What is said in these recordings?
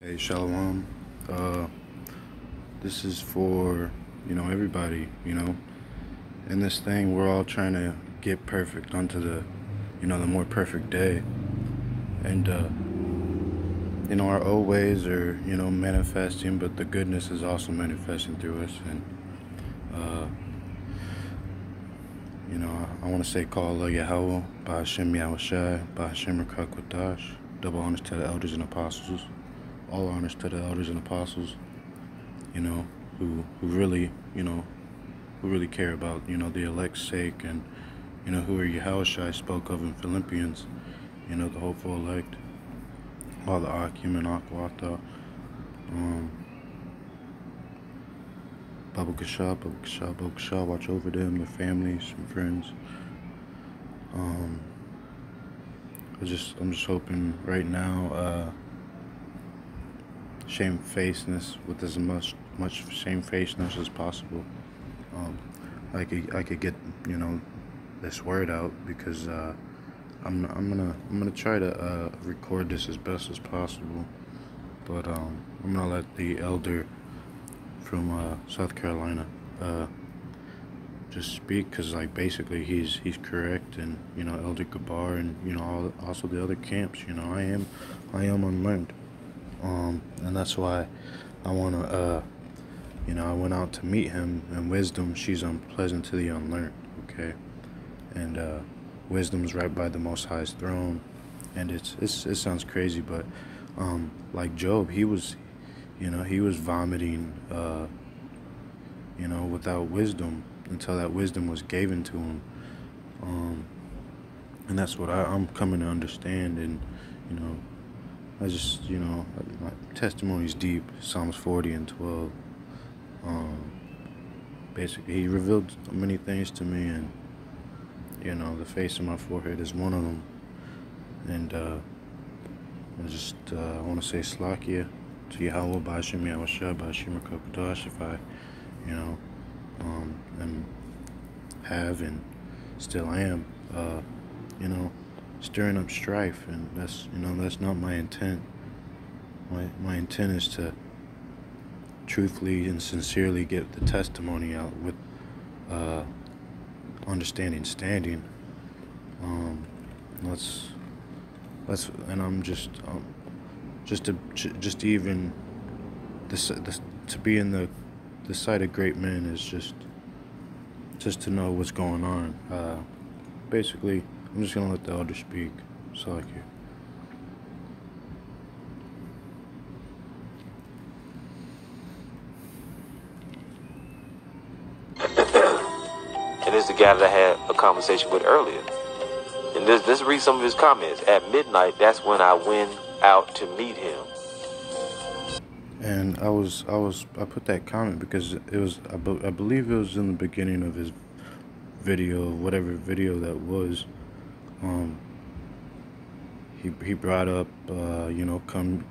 Hey, Shalom. This is for, everybody, In this thing, we're all trying to get perfect onto the more perfect day. And, our old ways are, manifesting, but the goodness is also manifesting through us. And, I want to say, call YAHAWAH by Hashem Yahushai, by Hashem Rakakwadash. Double honors to the elders and apostles. All honors to the elders and apostles, who really, who really care about, the elect's sake, and, who are Yahushua spoke of in Philippians, the hopeful elect, all the Akim and Akwata, Babu Kasha, watch over them, their families and friends. I'm just hoping right now, shamefacedness with as much shamefacedness as possible. I could get this word out, because I'm gonna try to record this as best as possible, but I'm gonna let the elder from South Carolina just speak, because basically he's correct, and Elder Gabar, and also the other camps. I am unlearned. And that's why I want to, I went out to meet him, and wisdom, she's unpleasant to the unlearned, okay? And wisdom's right by the Most High's throne, and it sounds crazy, but like Job, he was vomiting, without wisdom, until that wisdom was given to him. And that's what I'm coming to understand, and I just, my testimony's deep. Psalms 40 and 12. Basically, he revealed many things to me, and, the face of my forehead is one of them. And I want to say Slakia to YAHAWAH by Hashem Yahushua, by Hashem Rakakwadash, if I, and have and still am, stirring up strife, and that's not my intent. My intent is to truthfully and sincerely get the testimony out with understanding, standing. And I'm just even to be in the sight of great men is just to know what's going on. Basically, I'm just gonna let the elder speak. So like you. And this is the guy that I had a conversation with earlier. And let's read some of his comments. At midnight, that's when I went out to meet him. And I put that comment because it was, I believe it was in the beginning of his video, whatever video that was. He brought up, come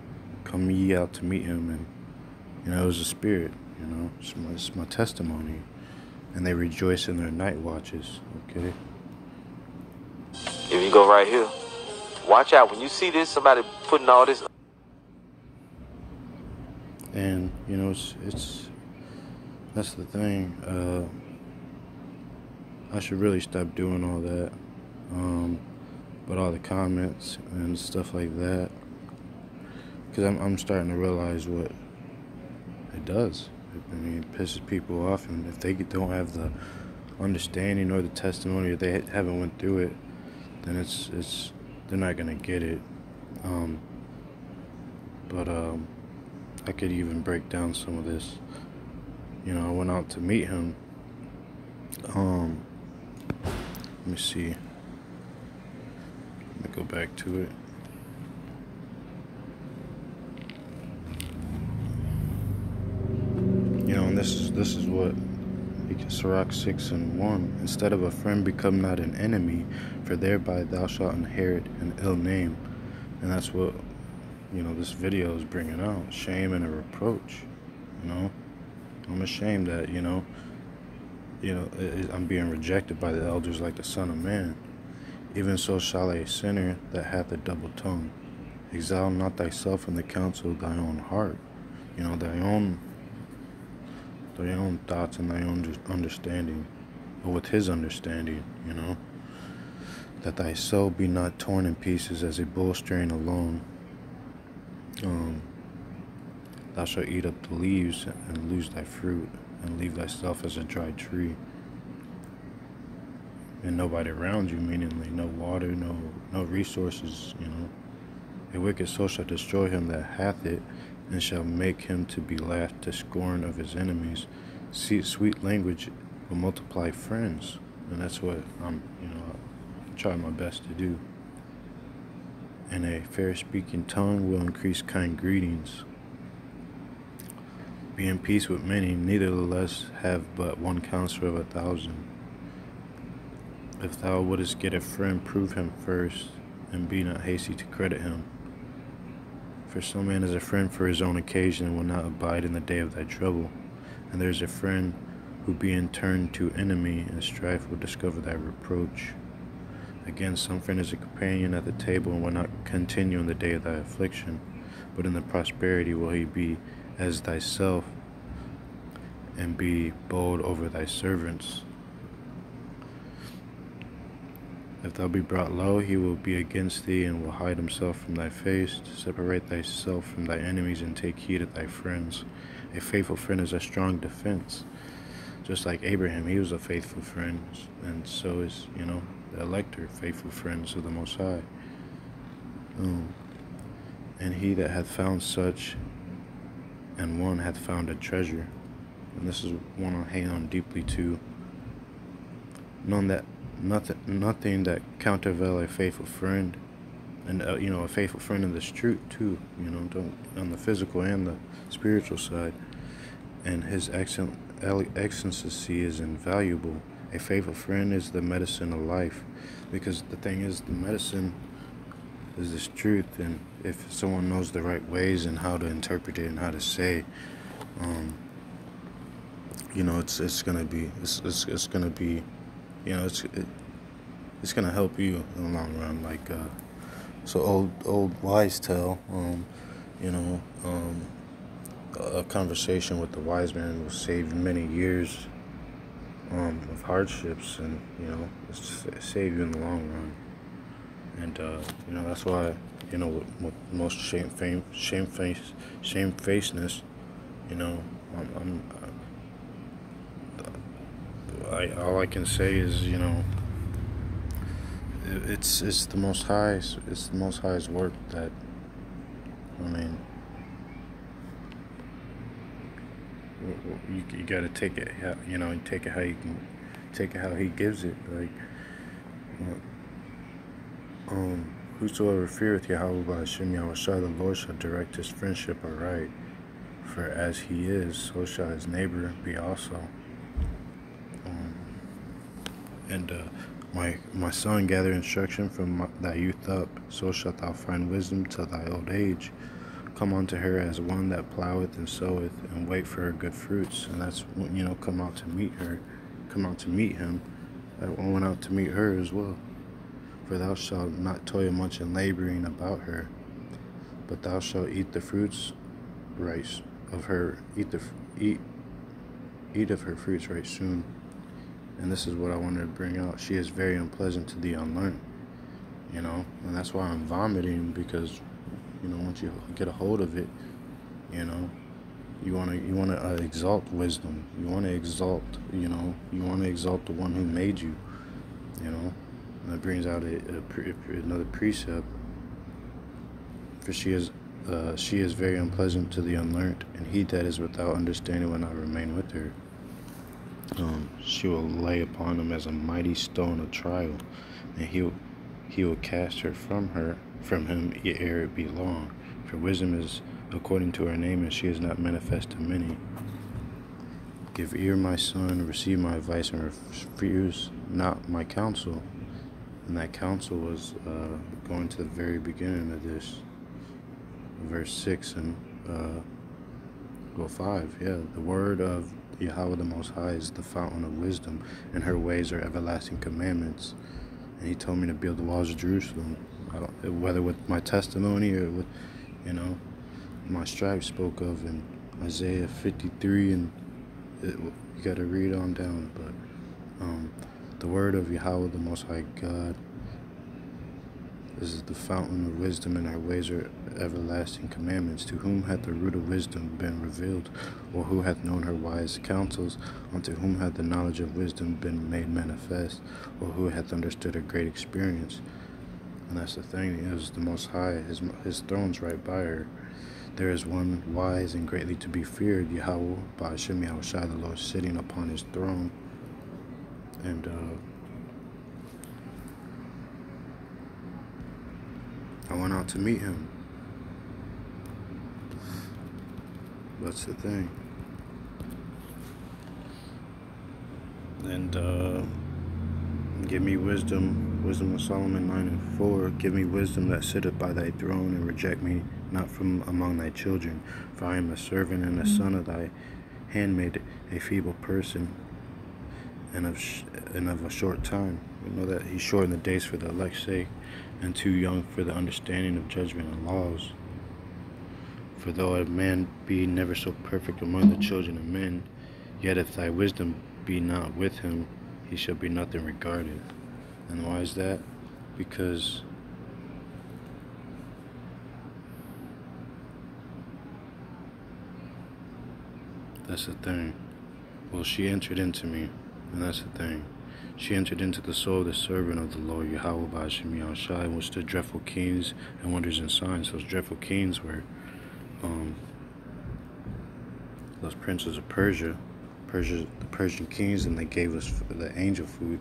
ye out to meet him, and, it was a spirit, it's my testimony, and they rejoice in their night watches, okay? If you go right here, watch out when you see this, somebody putting all this. And, that's the thing, I should really stop doing all that, but all the comments and stuff like that, because I'm starting to realize what it does. I mean, it pisses people off, and if they don't have the understanding or the testimony, or they haven't went through it, then they're not gonna get it. But I could even break down some of this. I went out to meet him. Let me see. Let me go back to it. And this is what Sirach 6:1. Instead of a friend, become not an enemy, for thereby thou shalt inherit an ill name. And that's what this video is bringing out: shame and a reproach. I'm ashamed that I'm being rejected by the elders like the Son of Man. Even so shall a sinner that hath a double tongue. Exile not thyself in the counsel of thy own heart. You know, thy own thoughts and thy own understanding, but with his understanding, you know, that thy soul be not torn in pieces as a bull straying alone. Thou shalt eat up the leaves and lose thy fruit, and leave thyself as a dry tree. And nobody around you, meaningly, no water, no resources, you know. A wicked soul shall destroy him that hath it, and shall make him to be laughed to scorn of his enemies. See, sweet language will multiply friends, and that's what I'm, trying my best to do. And a fair speaking tongue will increase kind greetings. Be in peace with many, nevertheless have but one counselor of 1,000. If thou wouldest get a friend, prove him first, and be not hasty to credit him. For some man is a friend for his own occasion, and will not abide in the day of thy trouble. And there is a friend who being turned to enemy, and strife will discover thy reproach. Again, some friend is a companion at the table, and will not continue in the day of thy affliction, but in the prosperity will he be as thyself, and be bold over thy servants. If thou be brought low, he will be against thee, and will hide himself from thy face. Separate thyself from thy enemies, and take heed of thy friends. A faithful friend is a strong defense. Just like Abraham, he was a faithful friend, and so is, the elector, faithful friends of the Most High. And he that hath found such, and one hath found a treasure. And this is one I hang on deeply to. Knowing that nothing that countervail a faithful friend, and a faithful friend in this truth too. On the physical and the spiritual side. And his excellency is invaluable. A faithful friend is the medicine of life, because the thing is, the medicine is this truth, and if someone knows the right ways and how to interpret it and how to say, it's gonna be, it's gonna help you in the long run. Like so old wise tale, a conversation with the wise man will save many years of hardships, and save you in the long run. And that's why, with most shamefacedness, all I can say is, it's the Most High's, work that, you gotta take it, take it how you can, take it how He gives it. Like, whosoever feareth YAHAWAH God, the Lord shall direct his friendship aright. For as he is, so shall his neighbor be also. My son, gather instruction from thy youth up, so shalt thou find wisdom till thy old age. Come unto her as one that ploweth and soweth, and wait for her good fruits. And that's, come out to meet her, come out to meet him. I went out to meet her as well. For thou shalt not toil much in laboring about her, but thou shalt eat the fruits right of her, eat of her fruits right soon. And this is what I wanted to bring out. She is very unpleasant to the unlearned, and that's why I'm vomiting, because, once you get a hold of it, you want to exalt wisdom. You want to exalt, you want to exalt the one who made you, And that brings out another precept. For she is very unpleasant to the unlearned, and he that is without understanding will not remain with her. She will lay upon him as a mighty stone of trial, and he will cast her from him ere it be long. For wisdom is according to her name, and she is not manifest to many. Give ear, my son, receive my advice, and refuse not my counsel. And that counsel was going to the very beginning of this, verse 6 and 5. Yeah, the word of YAHAWAH the Most High is the fountain of wisdom, and her ways are everlasting commandments. And he told me to build the walls of Jerusalem. whether with my testimony or with, my stripes spoke of in Isaiah 53, and you got to read on down. But the word of Yahawah, the Most High God, is the fountain of wisdom, and our ways are everlasting commandments. To whom hath the root of wisdom been revealed, or who hath known her wise counsels? Unto whom hath the knowledge of wisdom been made manifest, or who hath understood her great experience? And that's the thing, is the Most High, his throne's right by her. There is one wise and greatly to be feared, YAHAWAH God, the Lord, sitting upon his throne. And I went out to meet him. That's the thing. And give me wisdom, wisdom of Solomon 9:4. Give me wisdom that sitteth by thy throne, and reject me not from among thy children. For I am a servant and a son of thy handmaid, a feeble person, and of a short time. We know that he shortened the days for the elect's sake, and too young for the understanding of judgment and laws. For though a man be never so perfect among the children of men, yet if thy wisdom be not with him, he shall be nothing regarded. And why is that? Because that's the thing. Well, she entered into me, and that's the thing. She entered into the soul of the servant of the Lord, YAHAWAH God, which the dreadful kings and wonders and signs. Those dreadful kings were those princes of Persia, the Persian kings, and they gave us the angel food.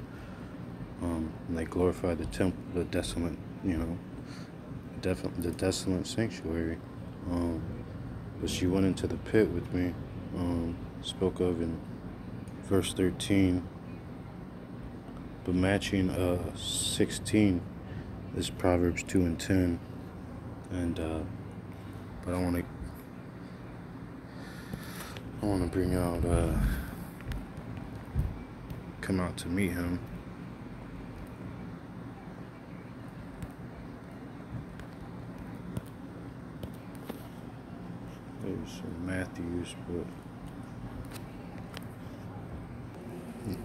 And they glorified the temple, the desolate, the desolate sanctuary. But she went into the pit with me. Spoke of in verse 13. But matching 16 is Proverbs 2:10. And but I want to bring out come out to meet him. There's some Matthews, but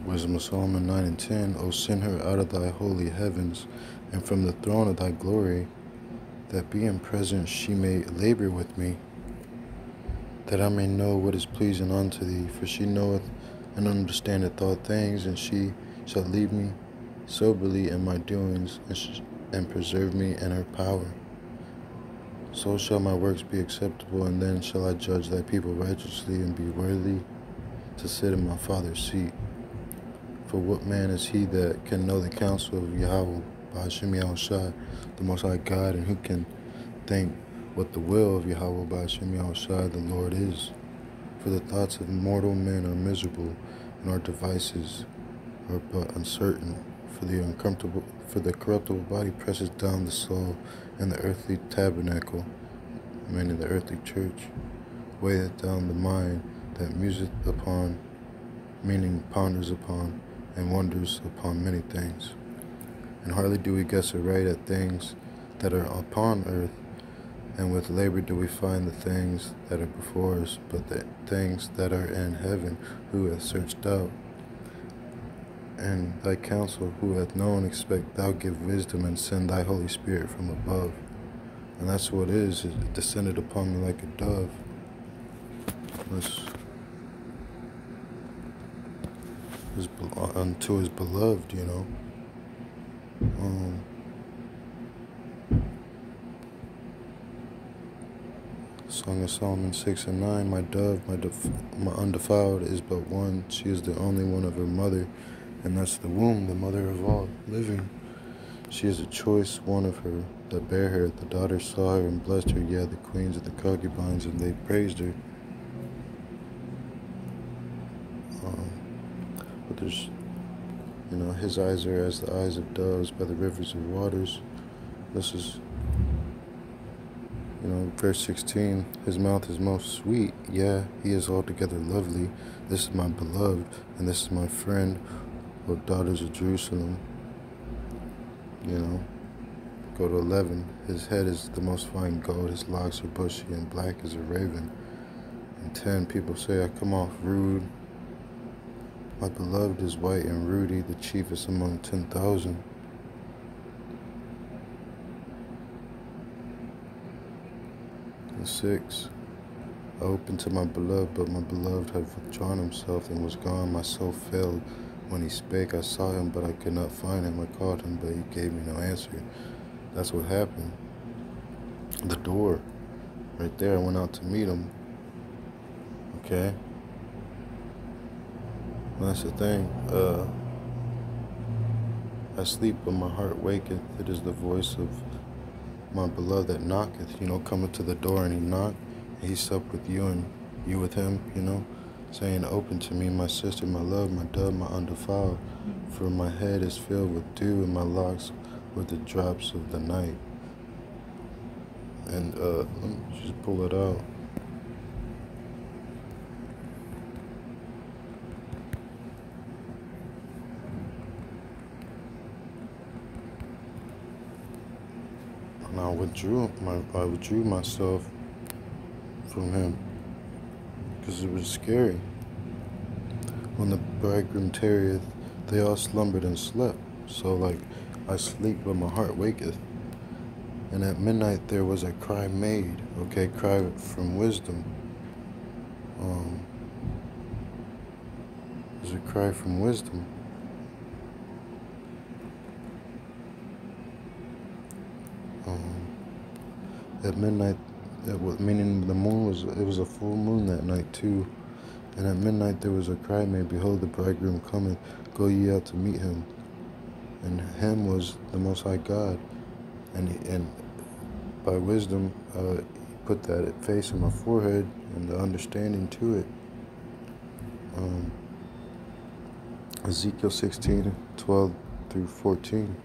Wisdom of Solomon 9:10. O send her out of thy holy heavens, and from the throne of thy glory, that being present she may labor with me, that I may know what is pleasing unto thee. For she knoweth and understandeth all things, and she shall lead me soberly in my doings, and preserve me in her power. So shall my works be acceptable, and then shall I judge thy people righteously, and be worthy to sit in my Father's seat. For what man is he that can know the counsel of YAHAWAH God, the Most High God, and who can think what the will of YAHAWAH God, the Lord, is? For the thoughts of mortal men are miserable, and our devices are but uncertain. For the corruptible body presses down the soul, and the earthly tabernacle, meaning the earthly church, weigheth down the mind that museth upon, meaning ponders upon, and wonders upon many things. And hardly do we guess aright at things that are upon earth, and with labor do we find the things that are before us, but the things that are in heaven, who hath searched out? And thy counsel, who hath known, expect thou give wisdom, and send thy Holy Spirit from above. And that's what it is. It descended upon me like a dove. Unto his beloved, Song of Solomon 6:9. My dove, my undefiled, is but one. She is the only one of her mother, and that's the womb, the mother of all living. She is a choice one of her that bare her. The daughters saw her and blessed her, yeah, the queens of the concubines, and they praised her. But there's, his eyes are as the eyes of doves by the rivers of waters. This is, verse 16. His mouth is most sweet, yeah, he is altogether lovely. This is my beloved, and this is my friend, O daughters of Jerusalem. Go to 11. His head is the most fine gold, his locks are bushy and black as a raven. And 10, people say I come off rude. My beloved is white and ruddy, the chiefest among 10,000. And 6, I opened to my beloved, but my beloved had withdrawn himself and was gone. My soul failed when he spake. I sought him, but I could not find him. I called him, but he gave me no answer. That's what happened. The door, right there, I went out to meet him. Okay? Well, that's the thing. I sleep, but my heart waketh. It is the voice of my beloved that knocketh, coming to the door, and he knocked, and he supped with you, and you with him, saying, open to me, my sister, my love, my dove, my undefiled, for my head is filled with dew, and my locks with the drops of the night. And let me just pull it out. And I withdrew myself from him because it was scary. When the bridegroom tarrieth, they all slumbered and slept. So I sleep, but my heart waketh. And at midnight there was a cry made, cry from wisdom. There's a cry from wisdom. At midnight, meaning the moon it was a full moon that night too. And at midnight there was a cry made, behold, the bridegroom cometh, go ye out to meet him. And him was the Most High God. And by wisdom, he put that face in my forehead and the understanding to it. Ezekiel 16, 12 through 14.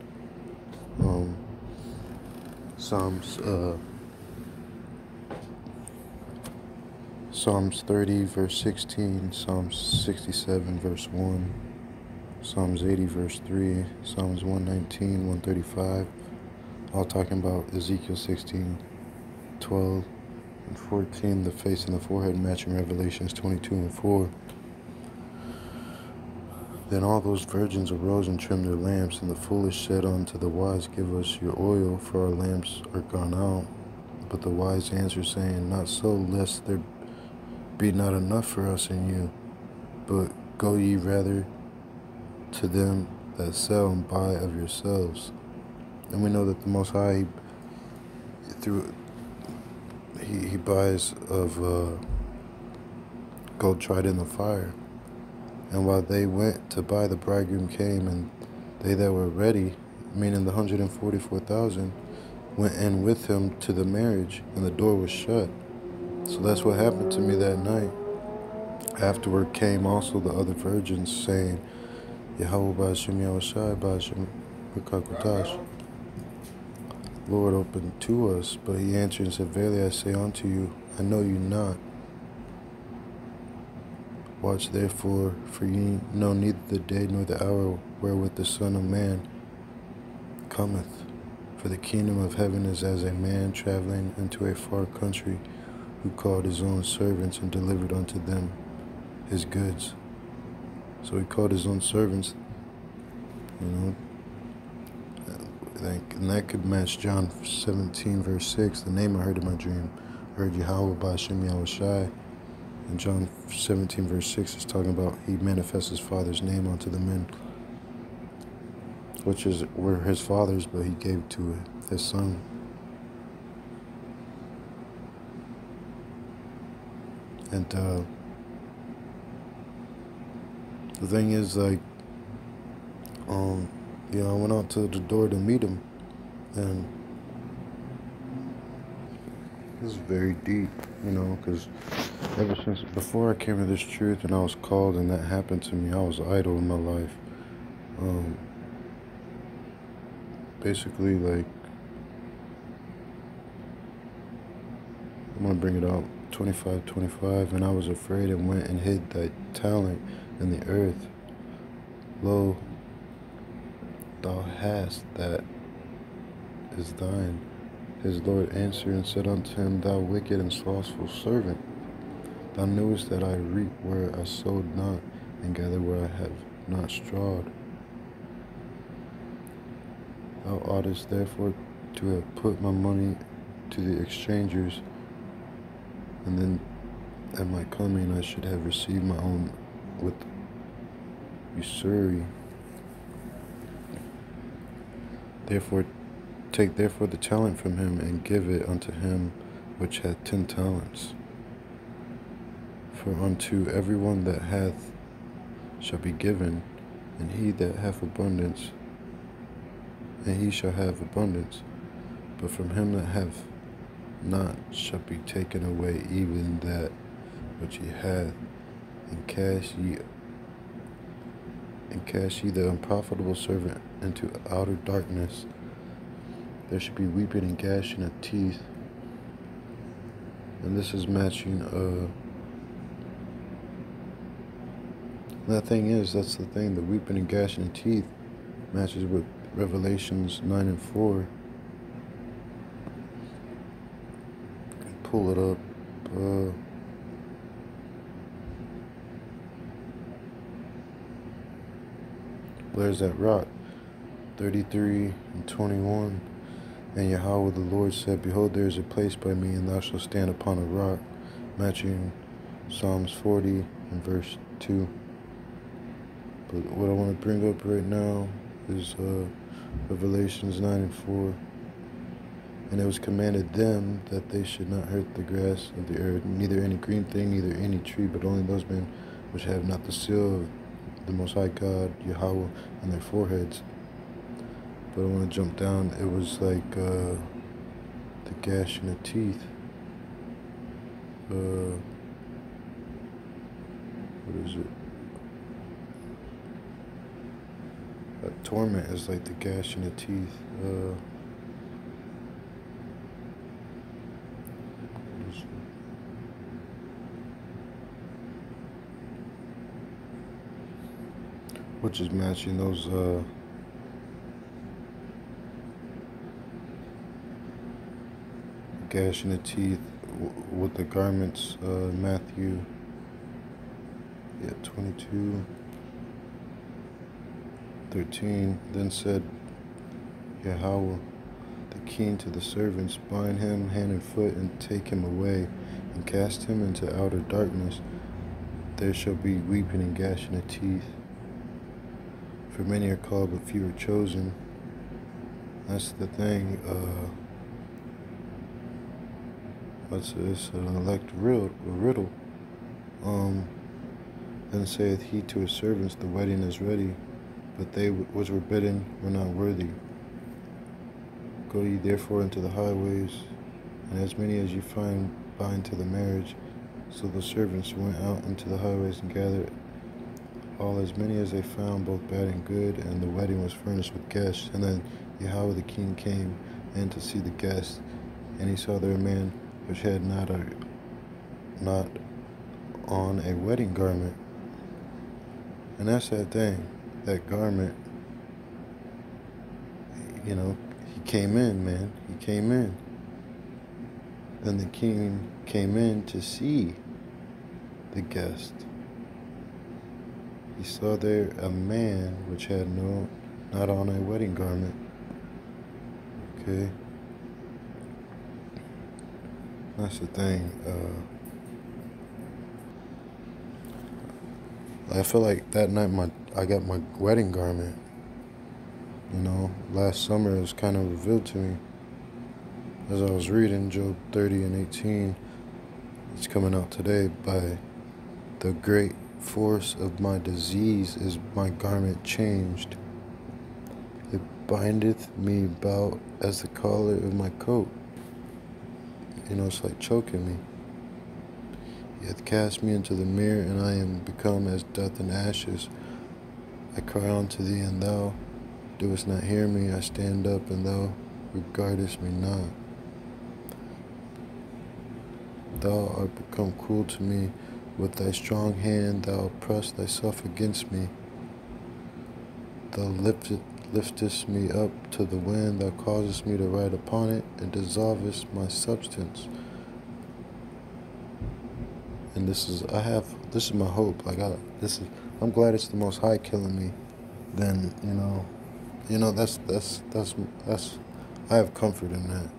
Psalms 30, verse 16, Psalms 67, verse 1, Psalms 80, verse 3, Psalms 119, 135, all talking about Ezekiel 16, 12, and 14, the face and the forehead matching Revelations 22 and 4. Then all those virgins arose and trimmed their lamps, and the foolish said unto the wise, give us your oil, for our lamps are gone out. But the wise answered, saying, not so, lest there be not enough for us and you, but go ye rather to them that sell and buy of yourselves. And we know that the Most High, he buys of gold tried in the fire. And while they went to buy, the bridegroom came, and they that were ready, meaning the 144,000, went in with him to the marriage, and the door was shut. So that's what happened to me that night. Afterward came also the other virgins, saying, YAHAWAH God, Lord, open to us. But he answered and said, verily I say unto you, I know you not. Watch therefore, for ye know neither the day nor the hour wherewith the Son of Man cometh. For the kingdom of heaven is as a man traveling into a far country, who called his own servants and delivered unto them his goods. So he called his own servants, and that could match John 17, verse 6, the name I heard in my dream. I heard YAHAWAH. And John 17, verse 6 is talking about he manifests his Father's name unto the men, which were his fathers, but he gave to his Son. And the thing is, I went out to the door to meet him, and it was very deep, because ever since before I came to this truth and I was called and that happened to me, I was idle in my life. Basically, I'm gonna bring it out, 25, and I was afraid and went and hid thy talent in the earth. Lo, thou hast that is thine. His Lord answered and said unto him, Thou wicked and slothful servant, thou knewest that I reap where I sowed not, and gather where I have not strawed. Thou oughtest therefore to have put my money to the exchangers, and then at my coming I should have received my own with usury. Therefore take therefore the talent from him, and give it unto him which hath 10 talents. For unto every one that hath shall be given, and he that hath abundance, and he shall have abundance. But from him that hath not shall be taken away even that which he hath. And cast ye the unprofitable servant into outer darkness. There should be weeping and gnashing of teeth. And this is matching that's the thing, the weeping and gnashing of teeth matches with Revelations 9 and 4. Pull it up. Where's that rock? 33 and 21. And YAHAWAH the Lord said, Behold, there is a place by me, and thou shalt stand upon a rock, matching Psalms 40 and verse 2. But what I want to bring up right now is Revelations 9 and 4. And it was commanded them that they should not hurt the grass of the earth, neither any green thing, neither any tree, but only those men which have not the seal of the Most High God, YAHAWAH, on their foreheads. But I want to jump down. It was like the gashing of teeth. What is it? Torment is like the gashing of teeth. Which is matching those gashing the teeth with the garments. Matthew 22:13. Then said YAHAWAH the king to the servants, Bind him hand and foot, and take him away, and cast him into outer darkness. There shall be weeping and gnashing of teeth. For many are called, but few are chosen. That's the thing. It's an elect riddle. Then saith he to his servants, The wedding is ready, but they which were bidden were not worthy. Go ye therefore into the highways, and as many as ye find, bind to the marriage. So the servants went out into the highways and gathered all as many as they found, both bad and good, and the wedding was furnished with guests. And then YAHAWAH the king came in to see the guests, and he saw there a man which had not on a wedding garment. And that's that thing, that garment, he came in, man. He came in. Then the king came in to see the guest. He saw there a man which had not on a wedding garment. Okay. That's the thing. I feel like that night I got my wedding garment. Last summer it was kind of revealed to me as I was reading Job 30 and 18. It's coming out today. By the great force of my disease is my garment changed. It bindeth me about as the collar of my coat. It's like choking me. He hath cast me into the mirror, and I am become as dust and ashes. I cry unto thee, and thou doest not hear me. I stand up, and thou regardest me not. Thou art become cruel to me. With thy strong hand thou pressed thyself against me. Thou liftest me up to the wind, thou causest me to ride upon it, and dissolvest my substance. And this is my hope. I'm glad it's the Most High killing me. Then that's I have comfort in that.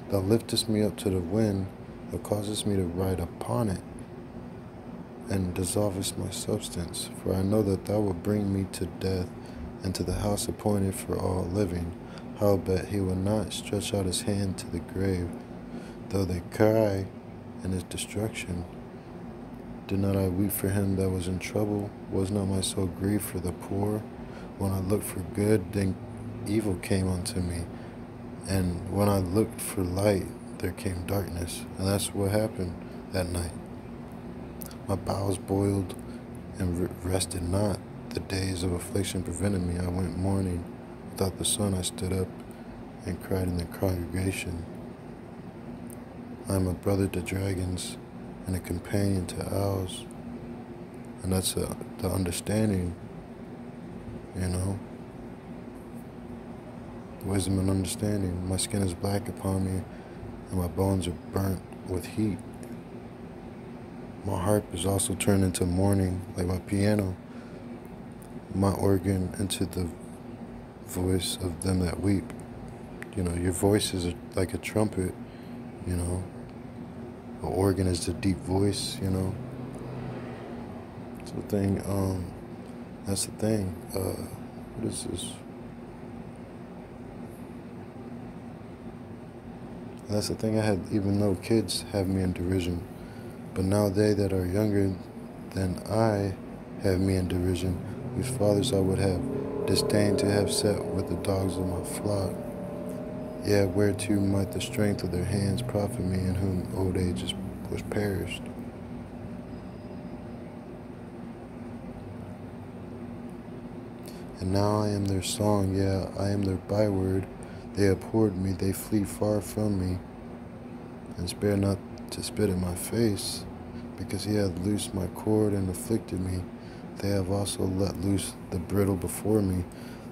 Thou liftest me up to the wind, thou causest me to ride upon it, and dissolvest my substance. For I know that thou wilt bring me to death, and to the house appointed for all living. Howbeit he will not stretch out his hand to the grave, though they cry in his destruction. Did not I weep for him that was in trouble? Was not my soul grieved for the poor? When I looked for good, then evil came unto me. And when I looked for light, there came darkness. And that's what happened that night. My bowels boiled and rested not. The days of affliction prevented me. I went mourning. Without the sun I stood up and cried in the congregation. I am a brother to dragons and a companion to owls. And that's the understanding, wisdom and understanding. My skin is black upon me, and my bones are burnt with heat. My harp is also turned into mourning, like my piano. My organ into the voice of them that weep. Your voice is like a trumpet, The organ is the deep voice, So that's the thing. What is this? That's the thing. I had, even though kids have me in derision, but now they that are younger than I have me in derision, whose fathers I would have disdained to have set with the dogs of my flock. Yea, whereto might the strength of their hands profit me, in whom old age was perished. And now I am their song, yea, I am their byword. They abhorred me, they flee far from me, and spare not to spit in my face, because he hath loosed my cord and afflicted me. They have also let loose the bridle before me.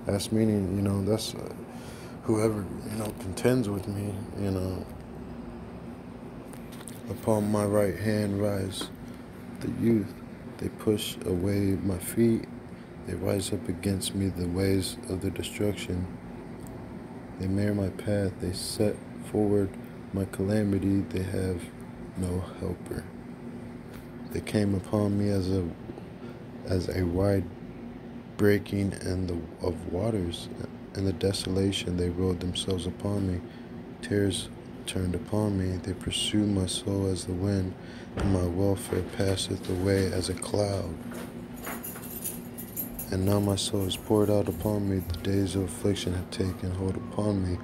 That's meaning, that's whoever, contends with me, Upon my right hand rise the youth. They push away my feet. They rise up against me the ways of the destruction. They mar my path. They set forward my calamity. They have no helper. They came upon me as a wide breaking of waters. In the desolation they rolled themselves upon me. Tears turned upon me. They pursue my soul as the wind, and my welfare passeth away as a cloud. And now my soul is poured out upon me. The days of affliction have taken hold upon me.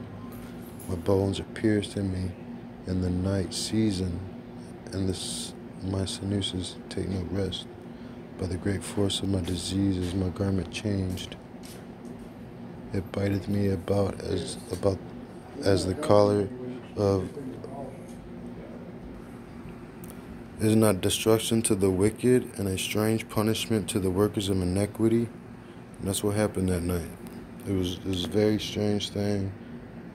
My bones are pierced in me in the night season, and my sinews take no rest. By the great force of my disease is my garment changed. It biteth me about as the collar of. Is not destruction to the wicked, and a strange punishment to the workers of iniquity? And that's what happened that night. It was a very strange thing,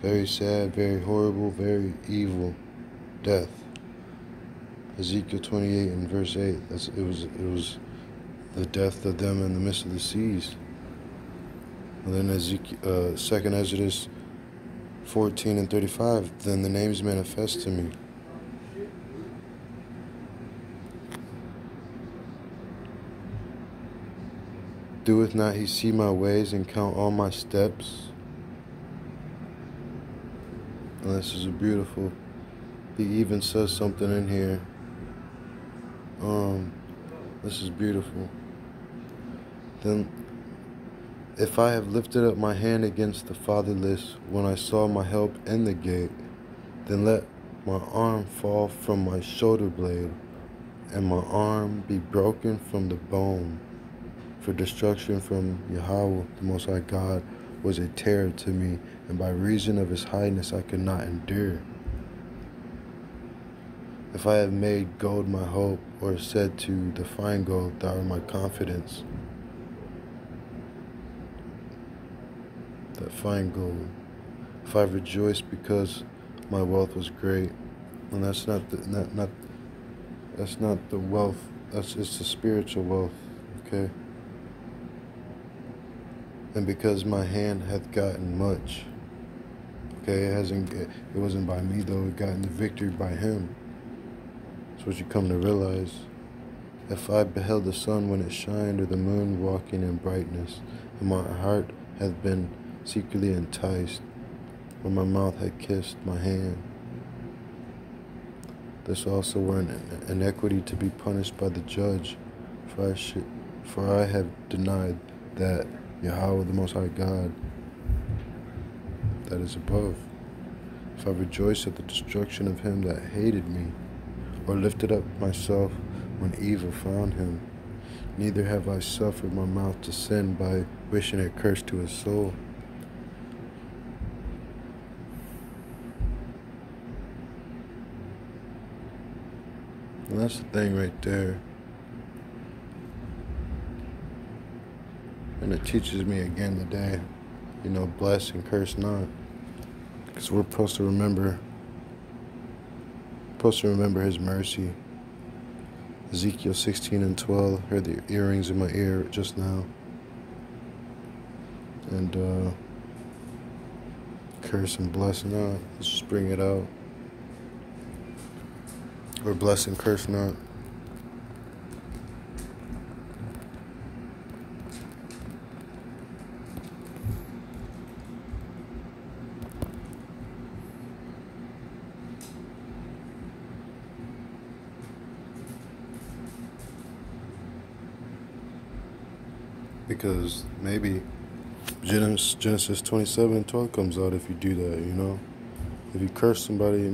very sad, very horrible, very evil death. Ezekiel 28 and verse 8. It was the death of them in the midst of the seas. And then Ezekiel, 2nd Exodus 14 and 35. Then the names manifest to me. Doeth not he see my ways and count all my steps? And this is a beautiful. He even says something in here. This is beautiful. Then, if I have lifted up my hand against the fatherless, when I saw my help in the gate, then let my arm fall from my shoulder blade, and my arm be broken from the bone. For destruction from YAHAWAH, the Most High God, was a terror to me, and by reason of his highness I could not endure. If I have made gold my hope, or said to the fine gold, thou art my confidence, fine gold. If I rejoiced because my wealth was great, and that's not the wealth. It's the spiritual wealth, okay? And because my hand hath gotten much, okay, it wasn't by me though. It gotten the victory by Him. That's what you come to realize. If I beheld the sun when it shined, or the moon walking in brightness, and my heart hath been secretly enticed, when my mouth had kissed my hand, this also were an iniquity to be punished by the judge, for I have denied that YAHAWAH, the Most High God, that is above. If I rejoiced at the destruction of him that hated me, or lifted up myself when evil found him, neither have I suffered my mouth to sin by wishing a curse to his soul. And that's the thing right there. And it teaches me again today, bless and curse not. Because we're supposed to remember his mercy. Ezekiel 16:12, heard the earrings in my ear just now. And curse and bless not. Let's just bring it out. Or bless and curse not. Because maybe Genesis 27:12 comes out if you do that, If you curse somebody,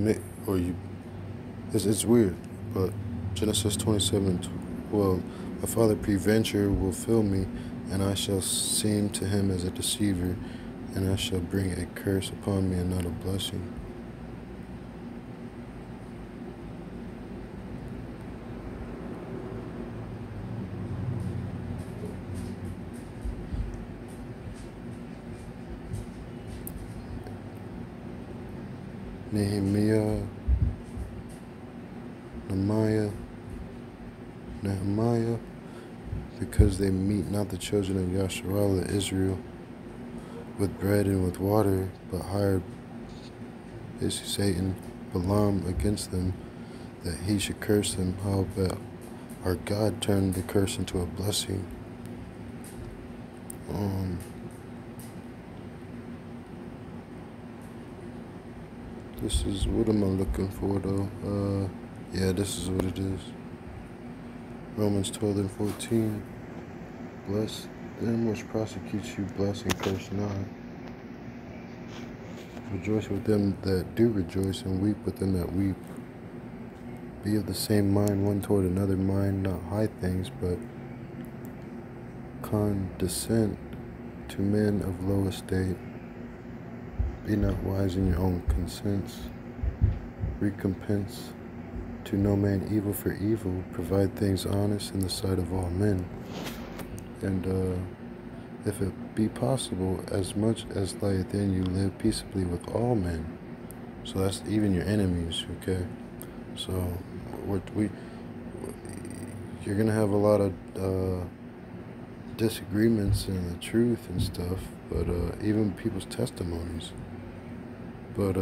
it's weird, but Genesis 27:12, my father peradventure will fill me, and I shall seem to him as a deceiver, and I shall bring a curse upon me and not a blessing. Nehemiah, because they meet not the children of Yasharallah, Israel, with bread and with water, but hired Satan, Balaam, against them, that he should curse them. How about our God turned the curse into a blessing? This is, what am I looking for though? Yeah, this is what it is. Romans 12:14. Bless them which prosecute you, bless and curse not. Rejoice with them that do rejoice, and weep with them that weep. Be of the same mind one toward another, mind not high things, but condescend to men of low estate. Be not wise in your own conscience. Recompense to no man evil for evil. Provide things honest in the sight of all men. And if it be possible, as much as lieth in you, live peaceably with all men. So that's even your enemies, okay? So you're gonna have a lot of disagreements in the truth and stuff, but even people's testimonies. But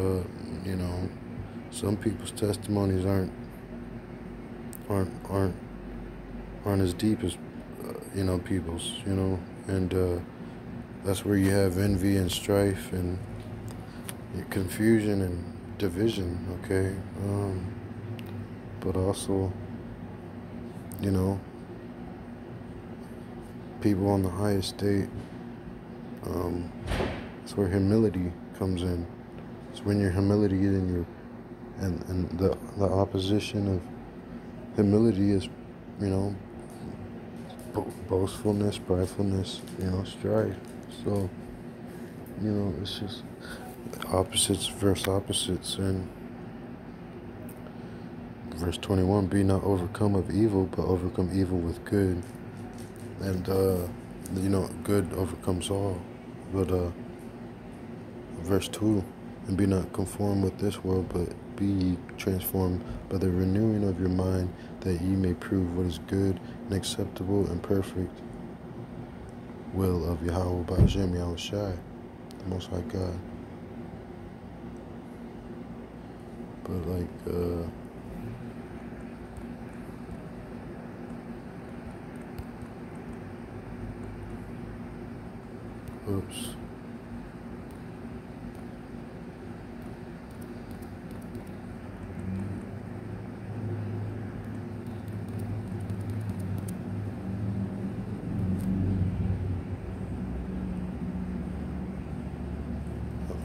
some people's testimonies aren't as deep as people's, and that's where you have envy and strife and confusion and division, okay? But also, people on the highest state, that's where humility comes in. It's when your humility and the opposition of humility is, boastfulness, pridefulness, strife. So, it's just opposites versus opposites. And verse 21, be not overcome of evil, but overcome evil with good. And, good overcomes all. But, verse 2, and be not conformed with this world, but be ye transformed by the renewing of your mind, that ye may prove what is good and acceptable and perfect will of YAHAWAH God, the Most High God. But like, oops.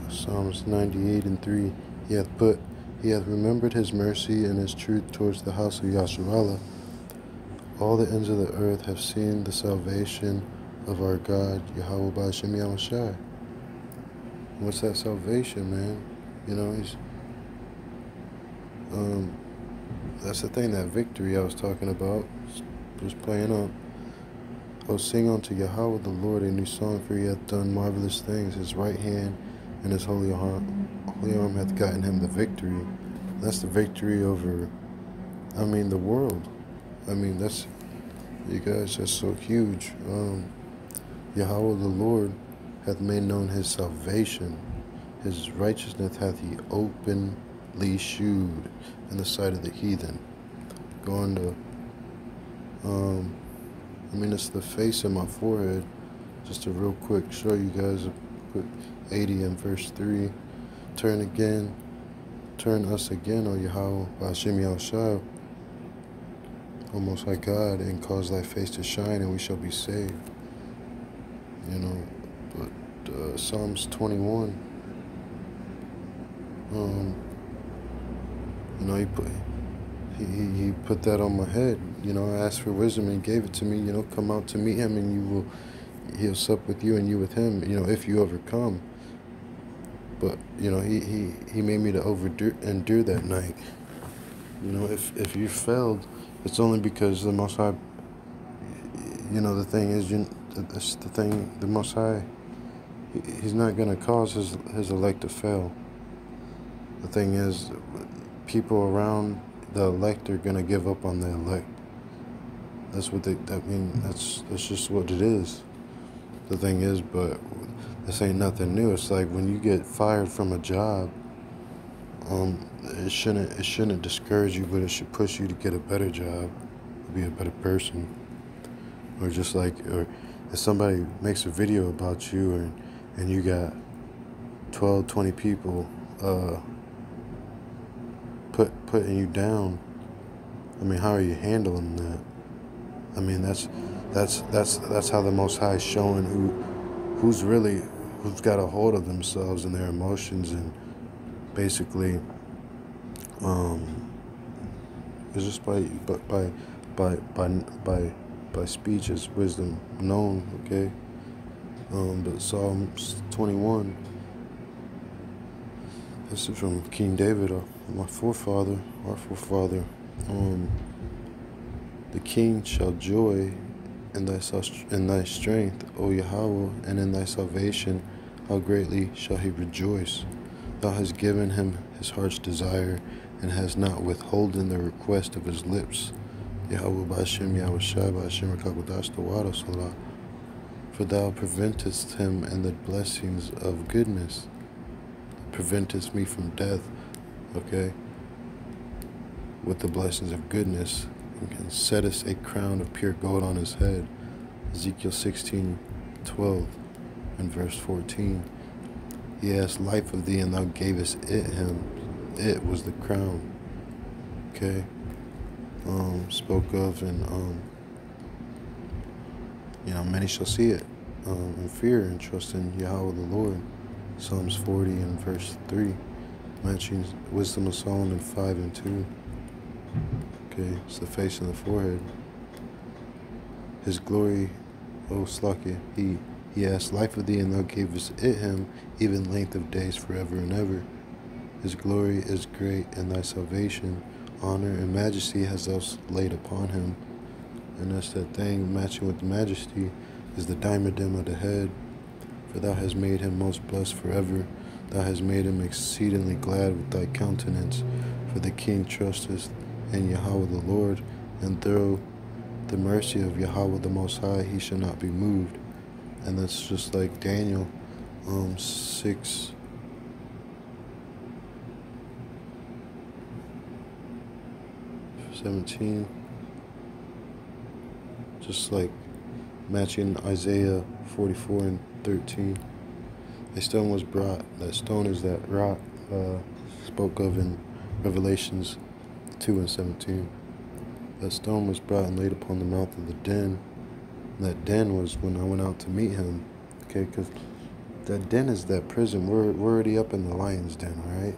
Psalms 98:3. He hath remembered his mercy and his truth towards the house of Yasharallah. All the ends of the earth have seen the salvation of our God, YAHAWAH God. What's that salvation, man? You know, he's that's the thing, that victory I was talking about. Just playing up. Oh, sing unto Yahweh the Lord a new song, for he hath done marvelous things. His right hand and his holy arm hath gotten him the victory. That's the victory over, I mean, the world. I mean, that's, you guys, that's so huge. Yahweh the Lord hath made known his salvation. His righteousness hath he openly shewed in the sight of the heathen. Going to, I mean, it's the face of my forehead. Just to real quick show you guys a quick 80 and verse 3. Turn us again, O Yahweh, Ba'ashem Yahushua, O Most High God, and cause thy face to shine, and we shall be saved. You know, but Psalms 21, you know, he put that on my head. You know, I asked for wisdom and he gave it to me. You know, come out to meet him and he'll sup with you and you with him, you know, if you overcome. But, you know, he made me to endure that night. You know, if you failed, it's only because the Most High, you know, the thing is, the Most High, he's not going to cause his elect to fail. The thing is, people around the elect are going to give up on the elect. That's what that's just what it is. The thing is, but this ain't nothing new. It's like when you get fired from a job, it shouldn't discourage you, but it should push you to get a better job, to be a better person. Or just like, or if somebody makes a video about you and you got 12, 20 people putting you down, I mean, how are you handling that? I mean, that's how the Most High is showing who's got a hold of themselves and their emotions, and basically it's just by speech is wisdom known, okay? But Psalms 21, this is from King David, our forefather. The king shall joy in thy strength, O Yahweh, and in thy salvation, how greatly shall he rejoice. Thou hast given him his heart's desire, and hast not withholden the request of his lips. Yahweh Ba'ashem Yahushua Ba'ashem Rakagudash Tawada Salah. For thou preventest him in the blessings of goodness, preventest me from death, okay, with the blessings of goodness, and settest a crown of pure gold on his head. Ezekiel 16:12 and verse 14. He asked life of thee, and thou gavest it him. It was the crown. Okay. Spoke of, and you know, many shall see it and fear and trust in Yahweh the Lord. Psalms 40 and verse 3, matching Wisdom of Solomon 5 and 2. Okay, it's the face and the forehead. His glory, O Slakia, he asked life of thee, and thou gavest it him, even length of days forever and ever. His glory is great, and thy salvation, honor, and majesty hast thou laid upon him. And that's that thing, matching with the majesty, is the diadem of the head. For thou hast made him most blessed forever. Thou hast made him exceedingly glad with thy countenance. For the king trusteth in YAHAWAH the Lord, and through the mercy of YAHAWAH the Most High he shall not be moved. And that's just like Daniel 6:17. Just like matching Isaiah 44:13. A stone was brought. That stone is that rock spoke of in Revelations 2:17. That stone was brought and laid upon the mouth of the den. And that den was when I went out to meet him. Okay, because that den is that prison. We're already up in the lion's den, all right?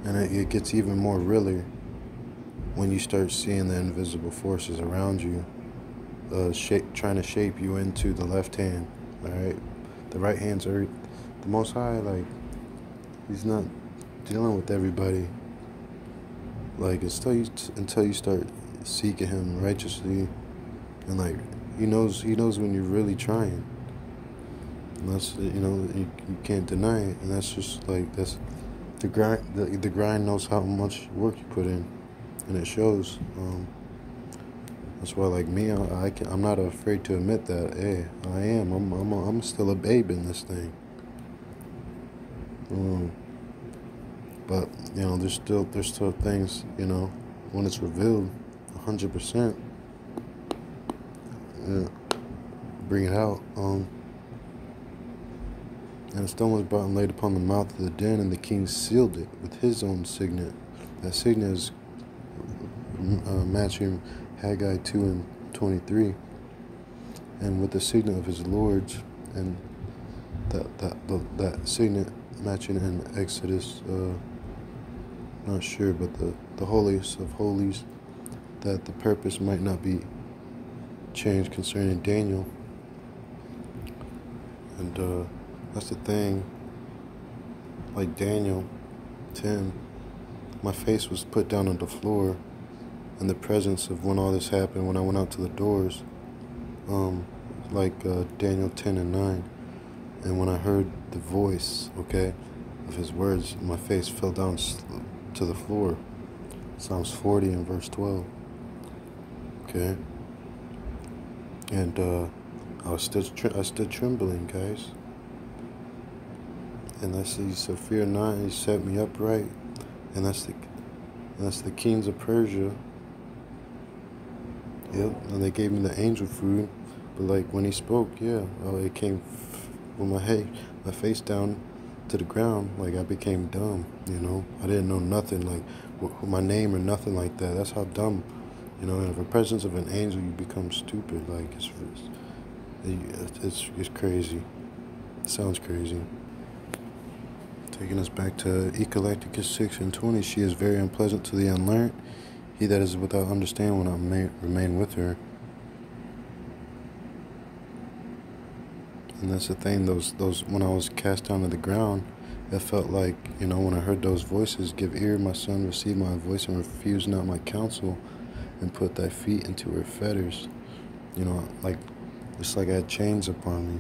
And it gets even more realer when you start seeing the invisible forces around you, trying to shape you into the left hand, all right? The right hand's earth. The Most High, like, he's not dealing with everybody. Like, until you start seeking him righteously, and like, he knows when you're really trying. And that's, you can't deny it. And that's just like, that's the grind. The grind knows how much work you put in, and it shows. That's why, like me, I'm not afraid to admit that. Hey, I am. I'm still a babe in this thing. But there's still things. When it's revealed, 100%. Yeah, bring it out. And a stone was brought and laid upon the mouth of the den, and the king sealed it with his own signet. That signet is matching Haggai 2:23, and with the signet of his lords, and that signet matching in Exodus, not sure, but the holiest of holies, that the purpose might not be changed concerning Daniel. And that's the thing. Like Daniel 10, my face was put down on the floor in the presence of when all this happened, when I went out to the doors, Daniel 10:9. And when I heard the voice, okay, of his words, my face fell down to the floor. Psalms 40 and verse 12. Okay. And I stood trembling, guys. And that's he said, "Fear not." He set me upright, and that's the kings of Persia. Yep, and they gave me the angel food, but like when he spoke, it came with my face down to the ground. Like I became dumb, I didn't know nothing, like my name or nothing like that. That's how dumb, in the presence of an angel, you become stupid. Like it's crazy. It sounds crazy. Taking us back to Ecclesiasticus 6:20, she is very unpleasant to the unlearned. He that is without understanding will not remain with her. And that's the thing, those when I was cast down to the ground, it felt like, when I heard those voices, "Give ear, my son, receive my voice, and refuse not my counsel, and put thy feet into her fetters." It's like I had chains upon me,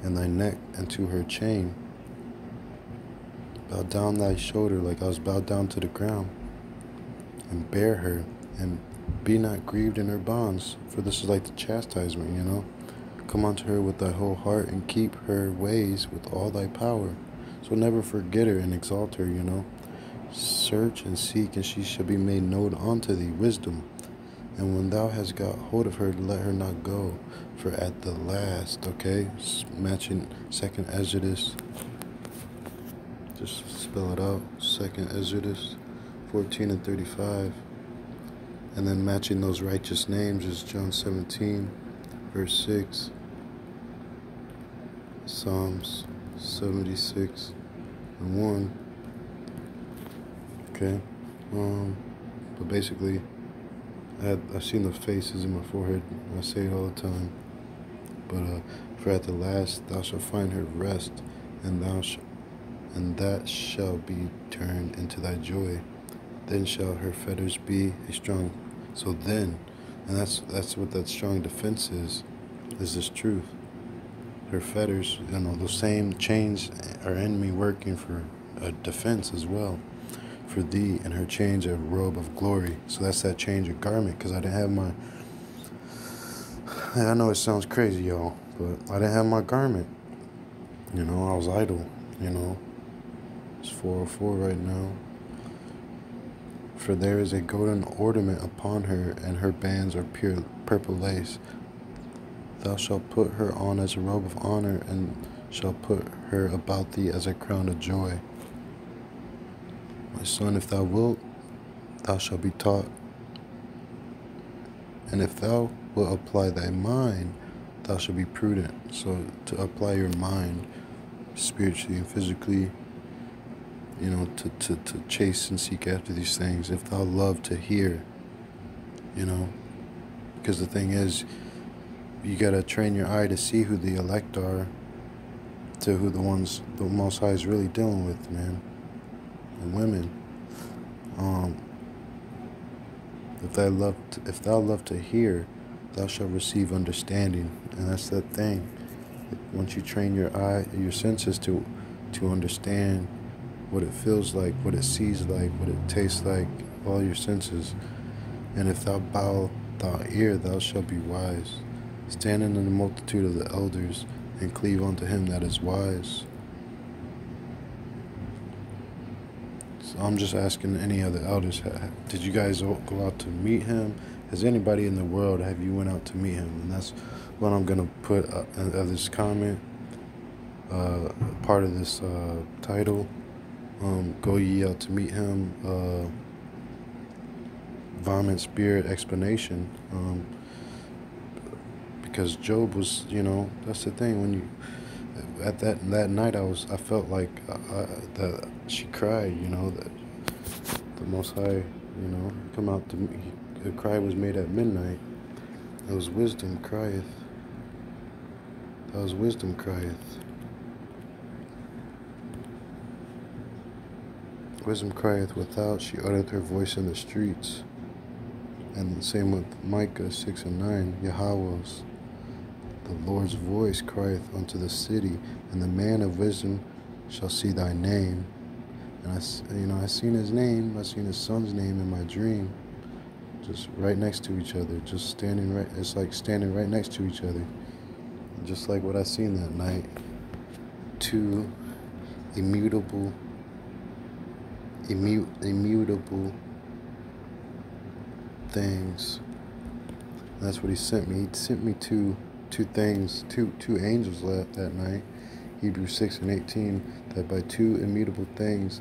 and thy neck into her chain. Bow down thy shoulder, like I was bowed down to the ground, and bear her, and be not grieved in her bonds, for this is like the chastisement, Come unto her with thy whole heart, and keep her ways with all thy power. So never forget her and exalt her, Search and seek, and she shall be made known unto thee, wisdom. And when thou hast got hold of her, let her not go, for at the last, okay, matching 2nd Exodus, just spell it out, 2nd Exodus 14 and 35. And then matching those righteous names is John 17, verse 6. Psalms 76 and 1. Okay. But basically, I've seen the faces in my forehead. I say it all the time. But for at the last thou shalt find her rest, and that shall be turned into thy joy. Then shall her fetters be a strong. So then, and that's what that strong defense is this truth. her fetters, you know, those same chains are in me, working for a defense as well for thee, and her change a robe of glory. So that's that change of garment, because I didn't have my, I know it sounds crazy, y'all, but I didn't have my garment. You know, I was idle, you know. It's 4:04 right now. For there is a golden ornament upon her, and her bands are pure purple lace. Thou shalt put her on as a robe of honor, and shalt put her about thee as a crown of joy. My son, if thou wilt, thou shalt be taught. And if thou wilt apply thy mind, thou shalt be prudent. So to apply your mind spiritually and physically, you know, to chase and seek after these things. If thou love to hear, you know, because the thing is, you got to train your eye to see who the elect are, to who the ones the Most High is really dealing with, man, and women. If thou love to hear, thou shalt receive understanding. And that's that thing. Once you train your eye, your senses to understand what it feels like, what it sees like, what it tastes like, all your senses. And if thou bow thy ear, thou shalt be wise. Stand in the multitude of the elders, and cleave unto him that is wise. So I'm just asking any other elders, did you guys go out to meet him? Has anybody in the world, have you went out to meet him? And that's what I'm going to put of this comment, part of this title. Go ye out to meet him. Vomit spirit explanation. Because Job was, you know, that's the thing. When you, at that night, I felt like that she cried, you know, that the Most High, you know, come out to me. The cry was made at midnight. That was wisdom crieth. That was wisdom crieth. Wisdom crieth without, she uttereth her voice in the streets. And the same with Micah 6 and 9, YAHAWAH's. The Lord's voice crieth unto the city, and the man of wisdom shall see thy name. And I seen his name, I seen his son's name in my dream, just right next to each other, just standing right, it's like standing right next to each other. Just like what I seen that night. Two immutable things. And that's what he sent me. He sent me two things, two angels that night. Hebrews 6 and 18, that by two immutable things,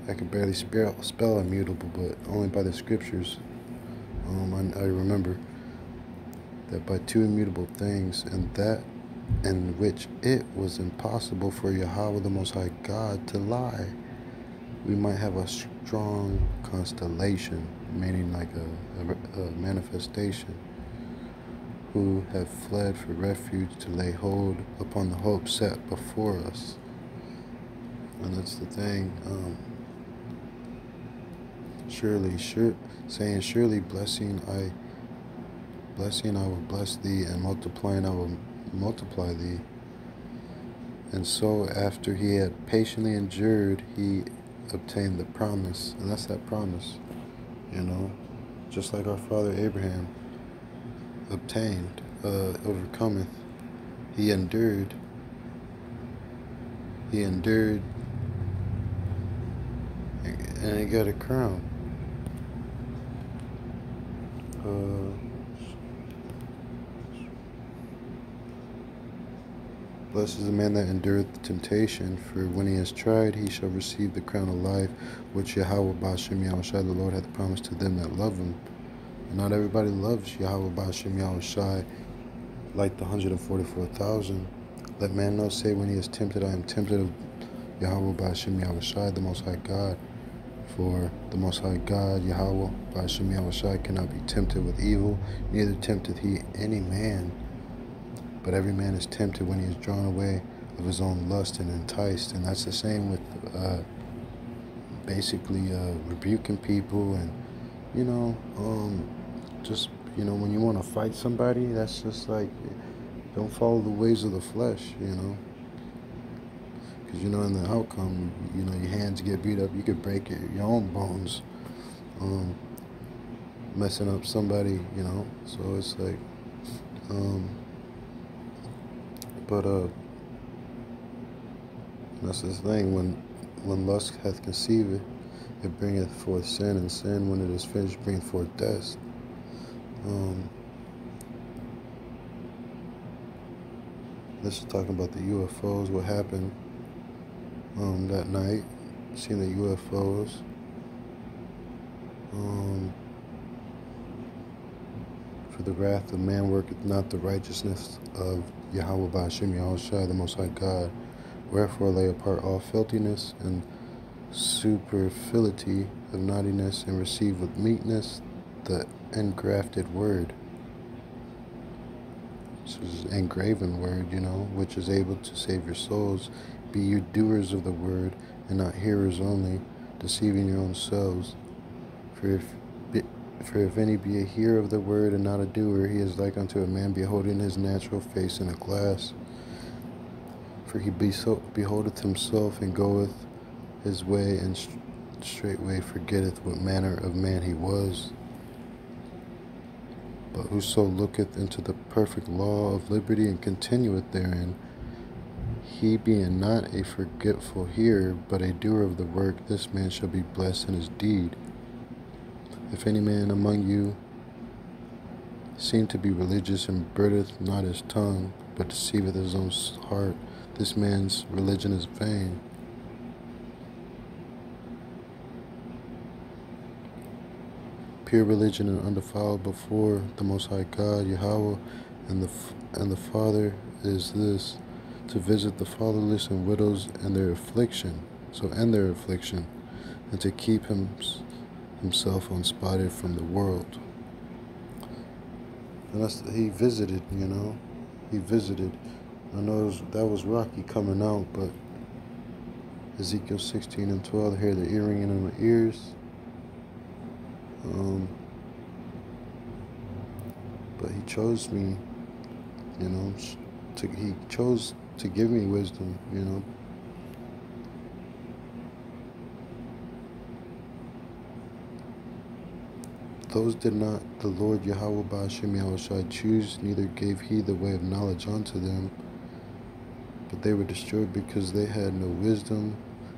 I can barely spell immutable, but only by the scriptures. I remember that by two immutable things, and that in which it was impossible for YAHAWAH the Most High God to lie, we might have a strong constellation, meaning like a manifestation, who have fled for refuge to lay hold upon the hope set before us. And that's the thing. Surely blessing I will bless thee, and multiplying I will multiply thee. And so after he had patiently endured, he obtained the promise. And that's that promise, you know, just like our father Abraham obtained, overcometh. He endured, and he got a crown. Blessed is the man that endureth temptation, for when he is tried, he shall receive the crown of life, which YAHAWAH Yahawaah the Lord hath promised to them that love him. And not everybody loves YAHAWAH Yahawaah like the 144,000. Let man not say when he is tempted, I am tempted of YAHAWAH Yahawaah, the Most High God. For the Most High God, YAHAWAH Yahawaah, cannot be tempted with evil, neither tempteth he any man. But every man is tempted when he is drawn away of his own lust and enticed. And that's the same with basically rebuking people, and, you know, just, you know, when you want to fight somebody, that's just like, Don't follow the ways of the flesh, you know. Because, you know, in the outcome, you know, your hands get beat up. You could break your own bones. Messing up somebody, you know. So it's like, that's the thing. When lust hath conceived, it bringeth forth sin, and sin, when it is finished, bringeth forth death. This is talking about the UFOs, what happened that night, seeing the UFOs. For the wrath of man worketh not the righteousness of YAHAWAH God, the Most High God. Wherefore lay apart all filthiness and superfluity of naughtiness, and receive with meekness the engrafted word. This is an engraven word, you know, which is able to save your souls. Be you doers of the word, and not hearers only, deceiving your own selves. For if any be a hearer of the word and not a doer, he is like unto a man beholding his natural face in a glass. For he beholdeth himself, and goeth his way, and straightway forgetteth what manner of man he was. But whoso looketh into the perfect law of liberty, and continueth therein, he being not a forgetful hearer, but a doer of the work, this man shall be blessed in his deed. If any man among you seem to be religious, and girdeth not his tongue, but deceiveth his own heart, this man's religion is vain. Pure religion and undefiled before the Most High God, YAHAWAH, and the Father is this, to visit the fatherless and widows and their affliction, and to keep himself unspotted from the world. And he visited, you know. He visited. I know that was rocky coming out, but Ezekiel 16:12, I hear the earring in my ears. But he chose me, you know. He chose to give me wisdom, you know. Those did not the Lord YAHAWAH choose, neither gave he the way of knowledge unto them. But they were destroyed because they had no wisdom,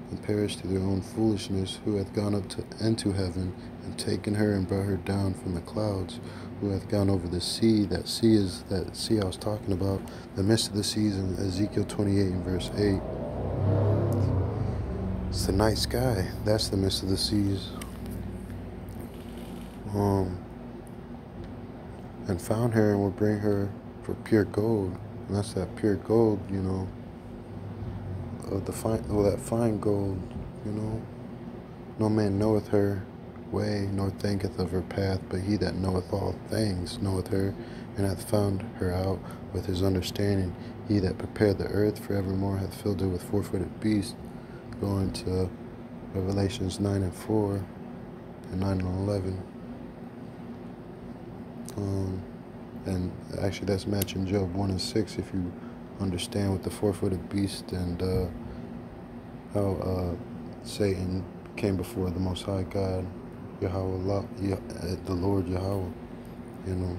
and perished through their own foolishness. Who hath gone up into heaven, and taken her, and brought her down from the clouds? Who hath gone over the sea? That sea is that sea I was talking about, the midst of the seas in Ezekiel 28 and verse 8. It's the night sky. That's the midst of the seas. And found her, and will bring her for pure gold. And that's that pure gold, you know. That fine gold, you know. No man knoweth her way, nor thinketh of her path, but he that knoweth all things knoweth her, and hath found her out with his understanding. He that prepared the earth forevermore hath filled her with four-footed beasts. Going to Revelations 9:4 and 9:11. And actually that's matching Job 1:6 if you understand with the four-footed beast, and how Satan came before the Most High God, YAHAWAH, the Lord YAHAWAH, you know.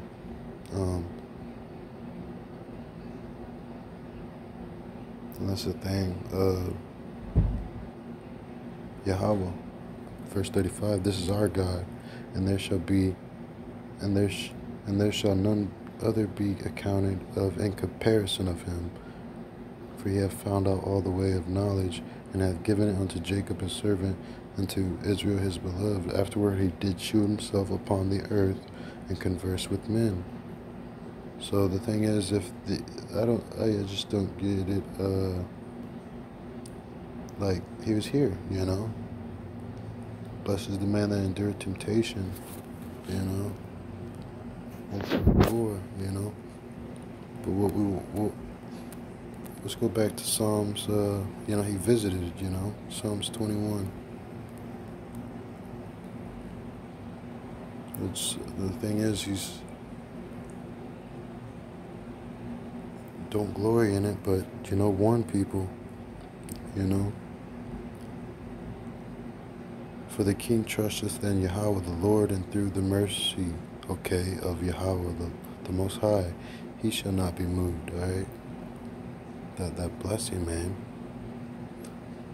And that's the thing. YAHAWAH, verse 35. This is our God, and there shall none other be accounted of in comparison of him. For he hath found out all the way of knowledge, and hath given it unto Jacob his servant, and to Israel his beloved. Afterward he did shew himself upon the earth, and converse with men. So the thing is, I just don't get it. Like, he was here, you know. Blessed is the man that endured temptation, you know. War, you know. But let's go back to Psalms. You know, he visited, you know, Psalms 21. The thing is, don't glory in it, but, warn people, you know. For the king trusteth in YAHAWAH the Lord, and through the mercy, of YAHAWAH the Most High, he shall not be moved, all right? That blessing, man.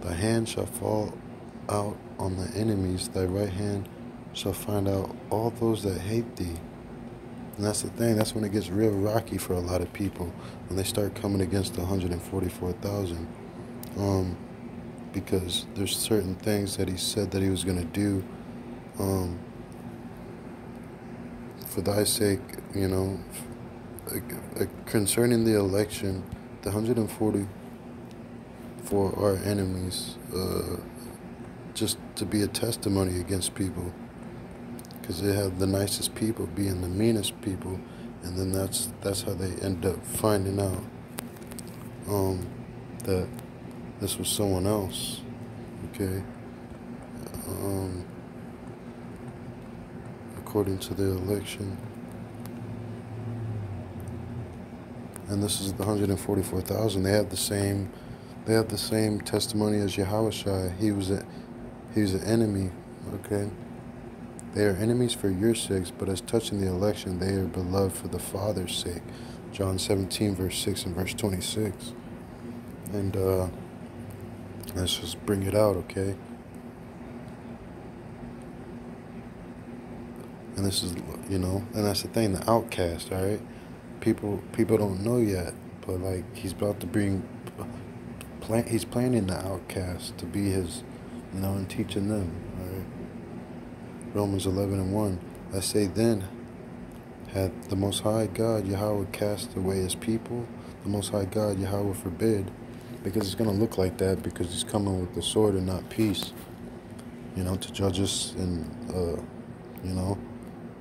Thy hand shall fall out on the enemies, thy right hand shall find out all those that hate thee. And that's the thing, that's when it gets real rocky for a lot of people, when they start coming against the 144,000. Because there's certain things that he said that he was going to do for thy sake, concerning the election, the 140 for our enemies, just to be a testimony against people, because they have the nicest people being the meanest people, and then that's how they end up finding out that this was someone else, okay? According to the election. And this is the 144,000. They have the same testimony as Yahawashi. He was an enemy, okay? They are enemies for your sakes, but as touching the election, they are beloved for the Father's sake. John 17, verse 6 and verse 26. And let's just bring it out, okay? And this is, and that's the thing, the outcast, all right? People don't know yet, but like he's about to he's planning the outcast to be his, and teaching them, all right? Romans 11 and 1. I say then, hath the Most High God, YAHAWAH, cast away his people? The Most High God, YAHAWAH, forbid. Because it's going to look like that, because he's coming with the sword and not peace, to judge us and,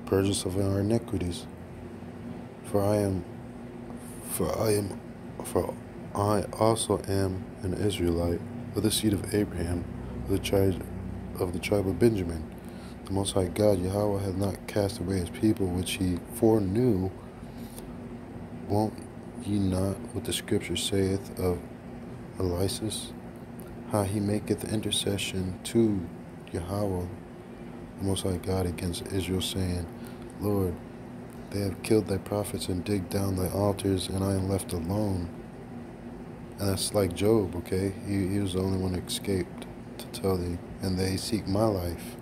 purge us of our iniquities. For I also am an Israelite, of the seed of Abraham, of the tribe of Benjamin. The Most High God, YAHAWAH, hath not cast away his people, which he foreknew. Won't ye not what the scripture saith of Elias, how he maketh intercession to YAHAWAH, the Most High God, against Israel, saying, Lord, they have killed thy prophets and digged down thy altars, and I am left alone. And that's like Job, okay? He was the only one that escaped to tell thee, and they seek my life.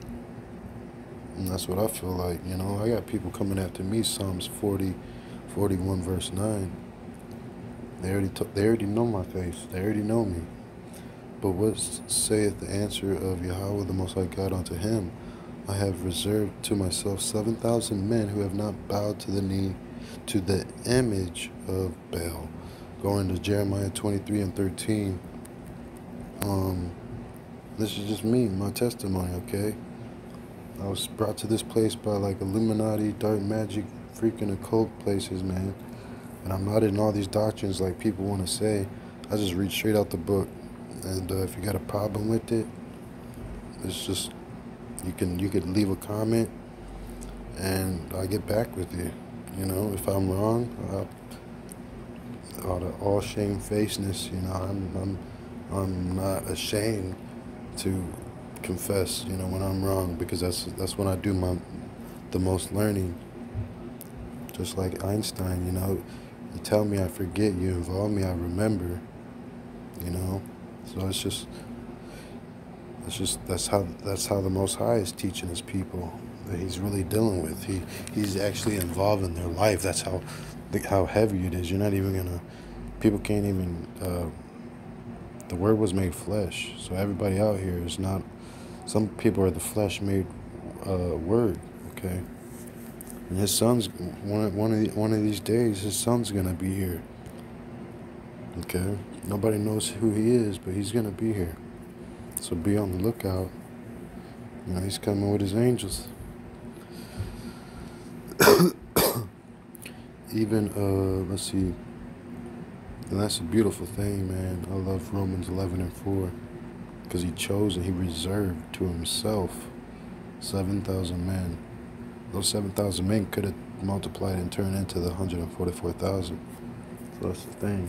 And that's what I feel like, I got people coming after me, Psalms 41 verse 9. They already know my face. They already know me. But what saith the answer of YAHAWAH, the Most High God, unto him? I have reserved to myself 7,000 men who have not bowed to the knee to the image of Baal. Going to Jeremiah 23 and 13. This is just me, my testimony, okay? I was brought to this place by like Illuminati, dark magic, freaking occult places, man. And I'm not in all these doctrines like people want to say. I just read straight out the book. And if you got a problem with it, it's just, you could leave a comment and I'll get back with you. If I'm wrong, all shamefacedness, I'm not ashamed to confess, when I'm wrong, because that's when I do the most learning. Just like Einstein, you tell me I forget, you involve me I remember, so that's how the Most High is teaching his people, that he's really dealing with. He's actually involved in their life. That's how heavy it is. You're not even gonna, people can't even, the word was made flesh, so everybody out here is not, some people are the flesh made word, okay? And his son's, one of these days, his son's gonna be here, okay? Nobody knows who he is, but he's gonna be here. So be on the lookout. He's coming with his angels. Even, let's see. And that's a beautiful thing, man. I love Romans 11 and 4. Because he chose and he reserved to himself 7,000 men. Those 7,000 men could have multiplied and turned into the 144,000. So that's the thing.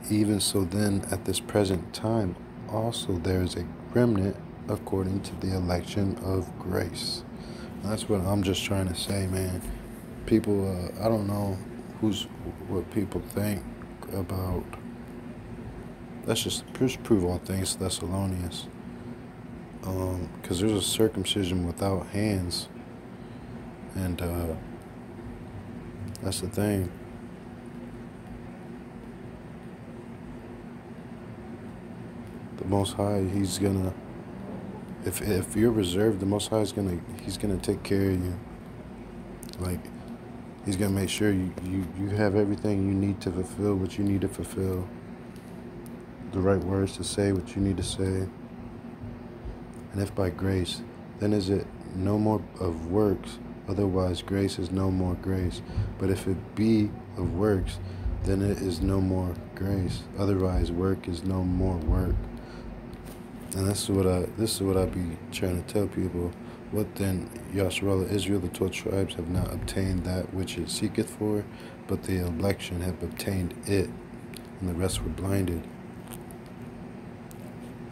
Even so then, at this present time, also there is a remnant according to the election of grace. And that's what I'm just trying to say, man. People, I don't know what people think about. Let's just prove all things, Thessalonians. Because there's a circumcision without hands. And that's the thing. The Most High, He's gonna, if you're reserved, the Most High He's gonna take care of you. Like, He's gonna make sure you have everything you need to fulfill what you need to fulfill. The right words to say what you need to say. And if by grace, then is it no more of works, otherwise grace is no more grace. But if it be of works, then it is no more grace, otherwise work is no more work. And this is what I be trying to tell people. What then, Yasharallah, Israel, the 12 tribes have not obtained that which it seeketh for, but the election have obtained it, and the rest were blinded.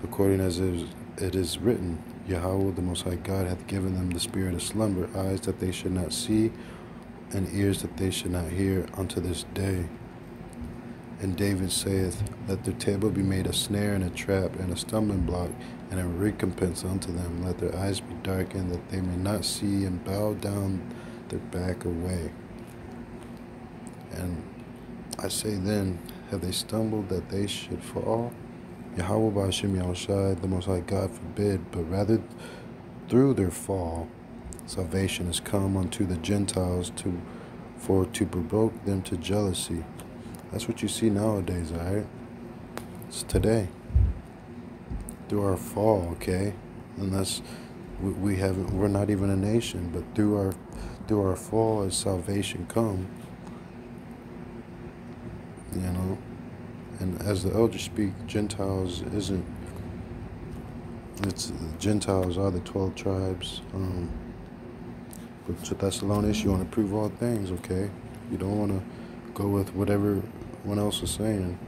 According as it is written, YAHAWAH, the Most High God, hath given them the spirit of slumber, eyes that they should not see, and ears that they should not hear, unto this day. And David saith, let their table be made a snare and a trap and a stumbling block and a recompense unto them. Let their eyes be darkened, that they may not see, and bow down their back away. And I say then, have they stumbled that they should fall? YAHAWAH Ba'ashem Yahushai, the Most High God, forbid, but rather through their fall, salvation has come unto the Gentiles to provoke them to jealousy. That's what you see nowadays, alright? It's today. Through our fall, okay? And that's we're not even a nation, but through our fall as salvation come, you know. And as the elders speak, Gentiles isn't. Gentiles are the 12 tribes. But to Thessalonians, you want to prove all things, okay? You don't want to go with whatever one else is saying.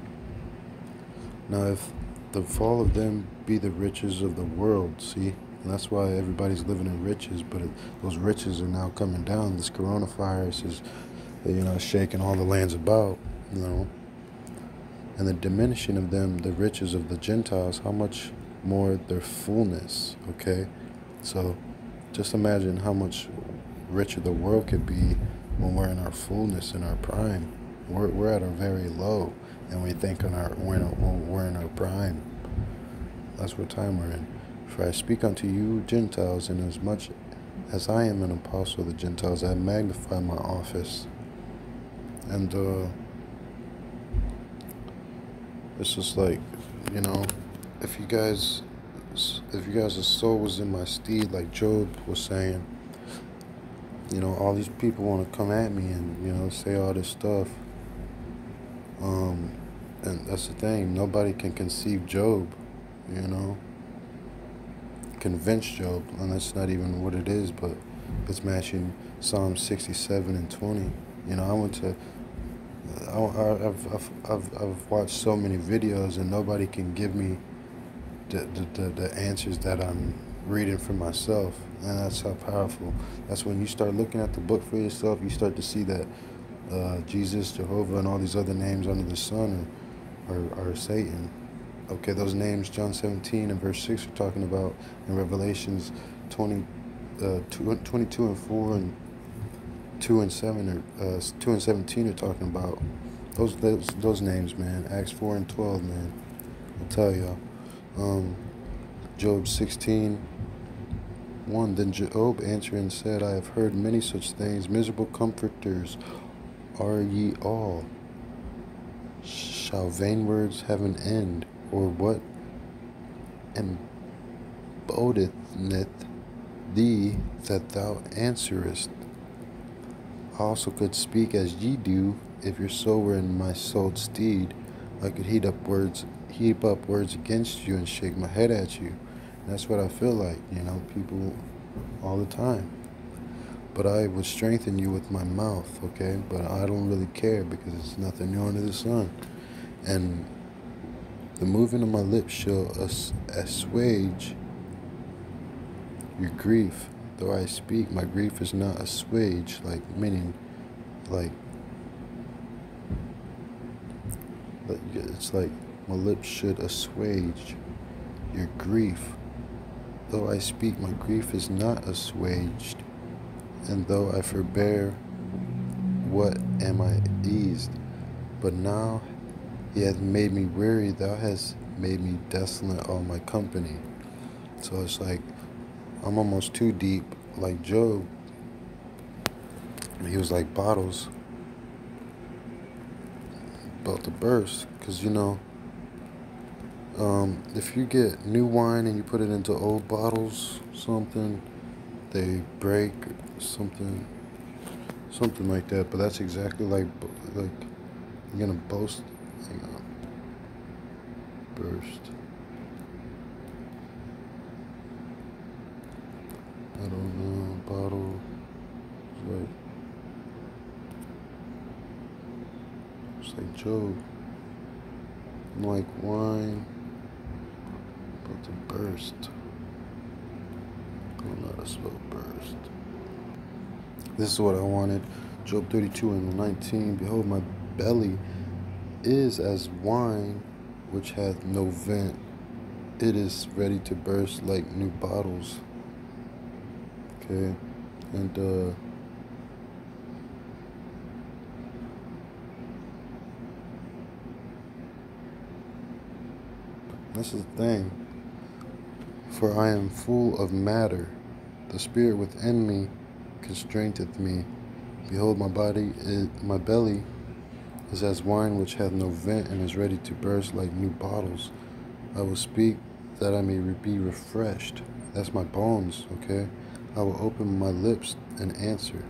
Now, if the fall of them be the riches of the world, see, and that's why everybody's living in riches, but those riches are now coming down. This coronavirus is, shaking all the lands about, and the diminishing of them, the riches of the Gentiles, how much more their fullness, okay? So just imagine how much richer the world could be when we're in our fullness, in our prime. We're at our very low, and we think we're in our prime. That's what time we're in. For I speak unto you Gentiles, and as much as I am an apostle of the Gentiles, I magnify my office. And it's just like, if you guys' soul was in my steed, like Job was saying, all these people want to come at me and, say all this stuff. And that's the thing. Nobody can conceive Job, convince Job, and that's not even what it is, but it's matching Psalm 67 and 20. I've watched so many videos, and nobody can give me the answers that I'm reading for myself, and that's how powerful. That's when you start looking at the book for yourself, you start to see that Jesus, Jehovah, and all these other names under the sun are Satan. Okay, those names, John 17 and verse 6 are talking about, and Revelations 22 and 4 and 2 and 7 or 2 and 17 are talking about those names, man. Acts 4 and 12, man. I'll tell y'all. Job 16, 1. Then Job answered and said, I have heard many such things. Miserable comforters are ye all. Shall vain words have an end? Or what embodeth thee that thou answerest? I also could speak as ye do, if your soul were in my soul's steed. I could heap up words against you and shake my head at you. And that's what I feel like, people all the time. but I would strengthen you with my mouth, okay? But I don't really care because it's nothing new under the sun. And the moving of my lips shall assuage your grief. Though I speak, my grief is not assuaged, like meaning, like it's like my lips should assuage your grief. Though I speak, my grief is not assuaged. And though I forbear, what am I eased? But now he hath made me weary, thou hast made me desolate all my company. So it's like I'm almost too deep, like Job. He was like bottles about to burst. Because, you know, if you get new wine and you put it into old bottles, something, they break, something like that. But that's exactly like you're gonna boast. Hang on. Burst. I don't know. Bottle. It's like Job. I'm like wine. About to burst. I don't know how to spell burst. This is what I wanted. Job 32:19. Behold, my belly is as wine which hath no vent. It is ready to burst like new bottles. Okay. And this is the thing. For I am full of matter. The spirit within me constraineth me. Behold, my belly is as wine which hath no vent, and is ready to burst like new bottles. I will speak that I may be refreshed. That's my bones, okay? I will open my lips and answer.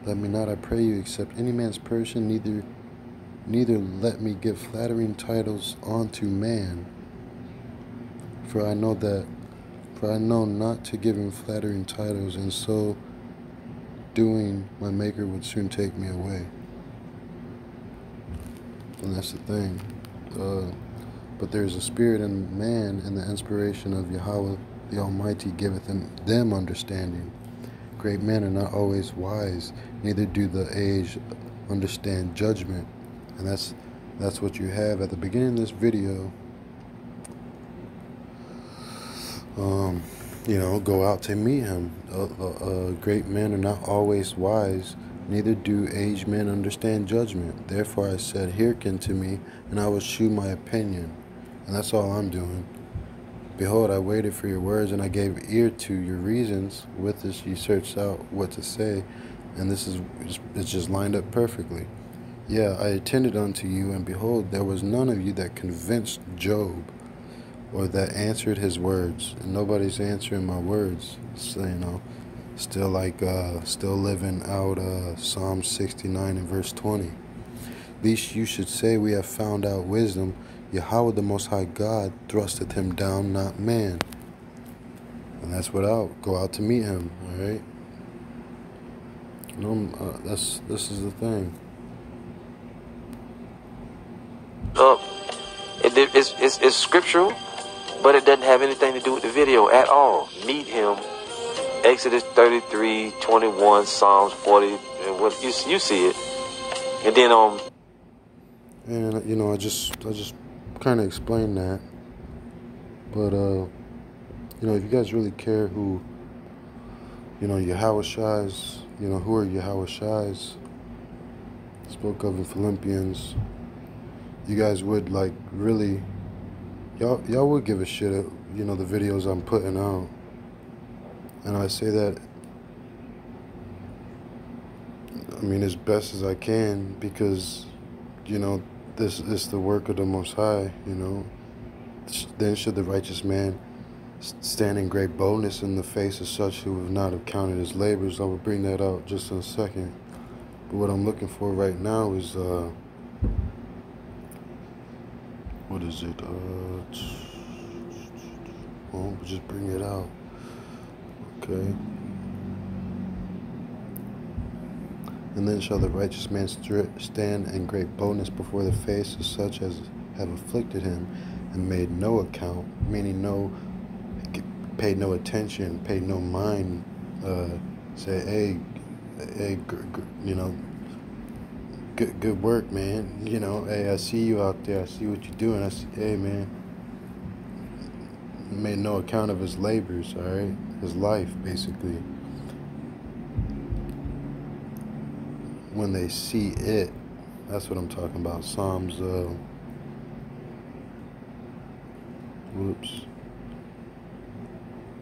Let me not, I pray you, accept any man's person, neither let me give flattering titles unto man. For I know not to give him flattering titles, and so doing, my Maker would soon take me away. And that's the thing. But there is a spirit in man, and the inspiration of YAHAWAH the Almighty giveth them understanding. Great men are not always wise, neither do the aged understand judgment. And that's what you have at the beginning of this video. You know, go out to meet him. Great men are not always wise, neither do aged men understand judgment. Therefore I said, hearken to me, and I will shew my opinion. And that's all I'm doing. Behold, I waited for your words, and I gave ear to your reasons. With this ye searched out what to say, and it's just lined up perfectly. Yeah, I attended unto you, and behold, there was none of you that convinced Job, or that answered his words. And nobody's answering my words. So, you know, still living out Psalm 69 and verse 20. Least you should say, we have found out wisdom. YAHAWAH the Most High God thrusteth him down, not man. And that's what go out to meet him, all right? You know, this is the thing. It's scriptural, but it doesn't have anything to do with the video at all. Meet him. Exodus 33:21, Psalms 40, and what you see it, and then And you know, I just kind of explained that, but you know, if you guys really care who, you know, YAHAWAH, you know, who are YAHAWAH spoke of in Philippians, you guys would like really, y'all would give a shit at, you know, the videos I'm putting out. And I say that, I mean, as best as I can, because, you know, this is the work of the Most High, you know. Then should the righteous man stand in great boldness in the face of such who have not have counted his labors. I will bring that out just in a second. But what I'm looking for right now is, what is it? Well, we'll just bring it out. Okay. And then shall the righteous man stand in great boldness before the face of such as have afflicted him, and made no account, meaning paid no attention, paid no mind, say, hey, good work, man. Hey, I see you out there. I see what you're doing. Hey, man. Made no account of his labors, all right? His life, basically. When they see it, that's what I'm talking about. Psalms,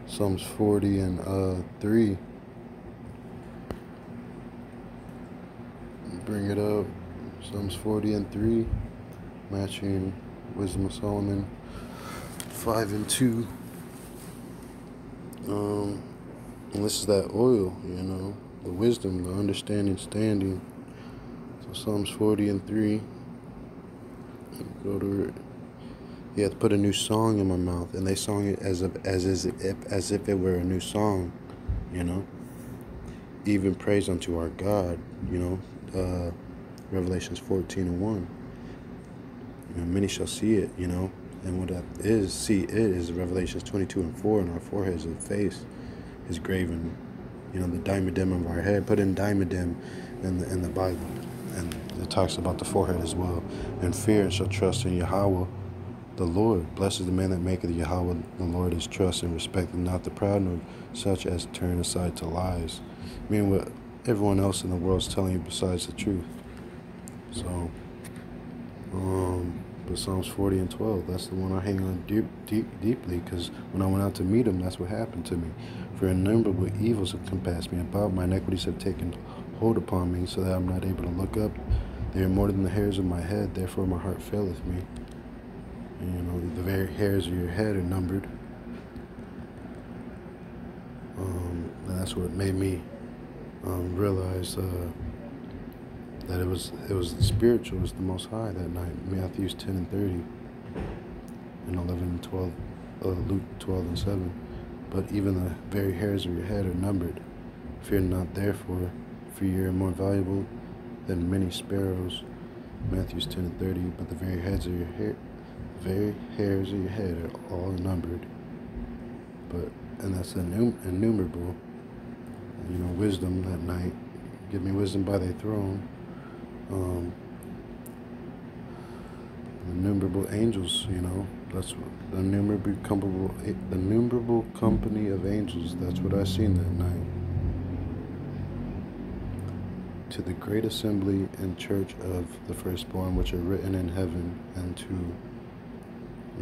Psalms 40 and 3. Bring it up. Psalms 40 and 3, matching Wisdom of Solomon 5 and 2. And this is that oil, the wisdom, the understanding, standing. So Psalms 40 and 3. Go to it. You have to put a new song in my mouth, and they sung it as if it were a new song, Even praise unto our God, Revelations 14 and 1. Many shall see it, and what that is, see it is Revelations 22 and 4, and our foreheads and face is graven, the diadem of our head. Put in diadem in the Bible, and it talks about the forehead as well. And fear and shall trust in YAHAWAH the Lord. Blessed is the man that maketh YAHAWAH the Lord his trust, and respecteth not the proud, nor such as turn aside to lies. What everyone else in the world is telling you besides the truth. So, but Psalms 40 and 12, that's the one I hang on deeply, because when I went out to meet him, that's what happened to me. For innumerable evils have compassed me about, my iniquities have taken hold upon me, so that I'm not able to look up. They are more than the hairs of my head, therefore my heart faileth me. And, the very hairs of your head are numbered. And that's what made me realize that it was the spiritual was the Most High that night. Matthews 10 and 30, and 11 and 12, Luke 12 and 7. But even the very hairs of your head are numbered. Fear not, therefore, for ye are more valuable than many sparrows. Matthews 10 and 30. But the very hairs of your head are all numbered. And that's innumerable. Wisdom that night. Give me wisdom by thy throne. Innumerable angels, that's what the innumerable company of angels. That's what I seen that night. To the great assembly and church of the firstborn, which are written in heaven, and to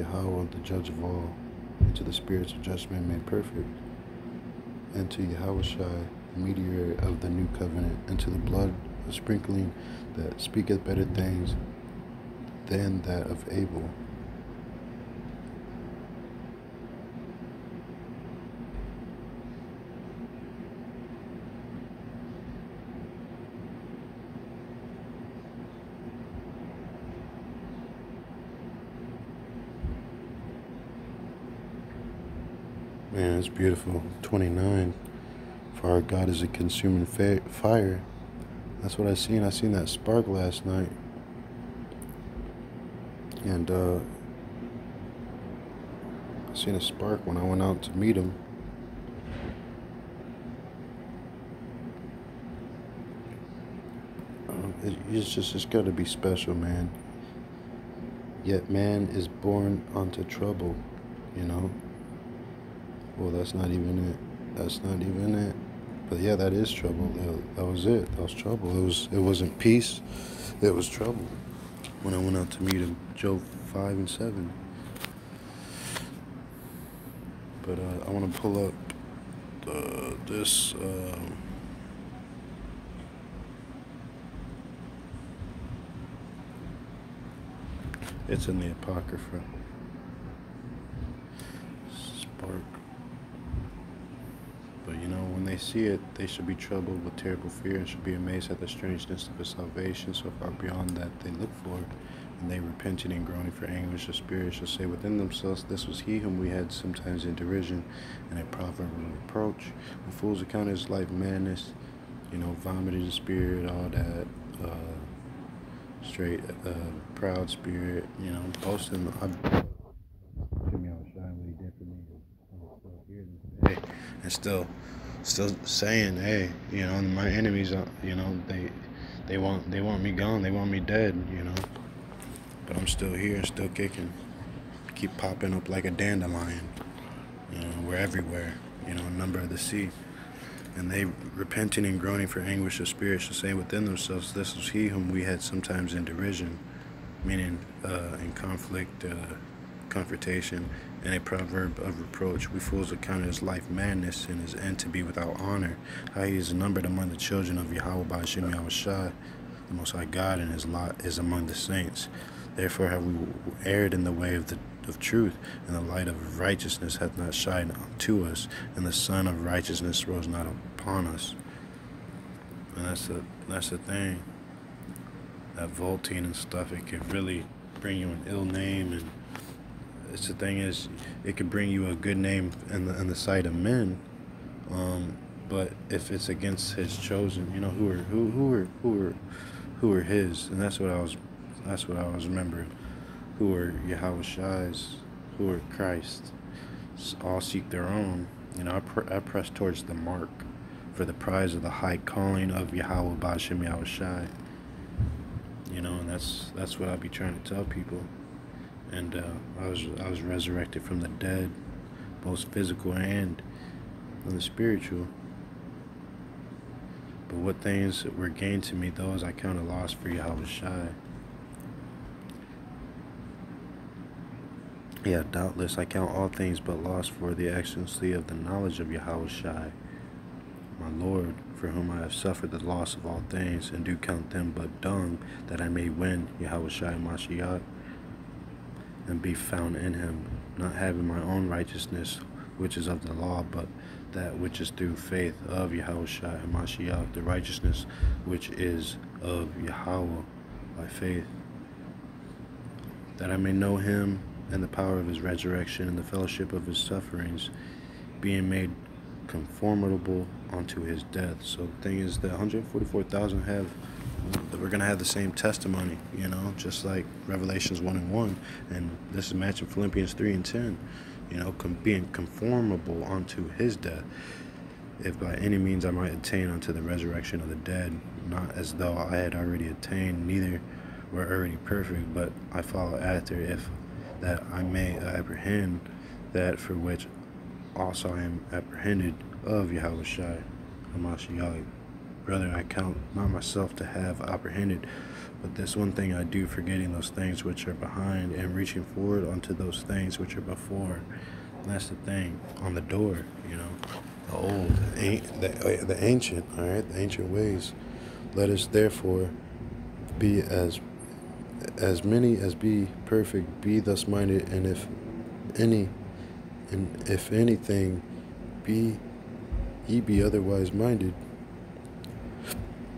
YAHAWAH, the judge of all, and to the spirits of judgment made perfect, and to YAHAWAH, the mediator of the new covenant, and to the blood of sprinkling that speaketh better things than that of Abel. Man, it's beautiful. 29. For our God is a consuming fire. That's what I seen. I seen that spark last night. And I seen a spark when I went out to meet him. It's got to be special, man. Yet man is born unto trouble, Well, that's not even it. But yeah, that is trouble. That was it. That was trouble. It wasn't peace. It was trouble. When I went out to meet him, Job 5 and 7. But I want to pull up this. It's in the Apocrypha. Spark. But when they see it, they should be troubled with terrible fear, and should be amazed at the strangeness of his salvation, so far beyond that they look for. And they, repenting and groaning for anguish of spirit, shall say within themselves, this was he whom we had sometimes in derision, and a proverb of reproach. When fools account his life madness, vomited the spirit, all that, straight, proud spirit, boasting. What he did for me. I'm still here today, and still saying, hey, my enemies, they want me gone, they want me dead, but I'm still here, still kicking, keep popping up like a dandelion. We're everywhere, number of the sea. And they, repenting and groaning for anguish of spirit, shall say within themselves, this is he whom we had sometimes in derision, meaning in conflict, confrontation, and a proverb of reproach. We fools account his life madness, and his end to be without honor. How he is numbered among the children of YAHAWAH, the Most High God, and his lot is among the saints. Therefore have we erred in the way of truth, and the light of righteousness hath not shined unto us, and the sun of righteousness rose not upon us. And that's the thing. That vaulting and stuff, it could really bring you an ill name, and the thing is, it could bring you a good name in the sight of men. But if it's against his chosen, who are his, and that's what I was remembering. Who are Yahawah's, who are Christ. All seek their own. I press towards the mark for the prize of the high calling of YAHAWAH. And that's what I be trying to tell people. And I was resurrected from the dead, both physical and the spiritual. But what things were gained to me, those I count a loss for YAHAWAH. Yeah, doubtless I count all things but loss for the excellency of the knowledge of YAHAWAH, my Lord, for whom I have suffered the loss of all things, and do count them but dung, that I may win YAHAWAH Mashiach, and be found in him, not having my own righteousness, which is of the law, but that which is through faith of YAHAWAH and Mashiach, the righteousness which is of Yahawah by faith, that I may know him and the power of his resurrection and the fellowship of his sufferings, being made conformable unto his death. So the thing is that 144,000 we're going to have the same testimony, just like Revelations 1:1, and this is matching Philippians 3:10, being conformable unto his death, if by any means I might attain unto the resurrection of the dead, not as though I had already attained, neither were already perfect, but I follow after, if that I may apprehend that for which also I am apprehended of YAHAWAH Mashiach. Brother, I count not myself to have apprehended, but this one thing I do, forgetting those things which are behind, and reaching forward unto those things which are before. And that's the thing on the door, the old, the ancient, all right, the ancient ways. Let us therefore be as many as be perfect, be thus minded, and if anything ye be otherwise minded,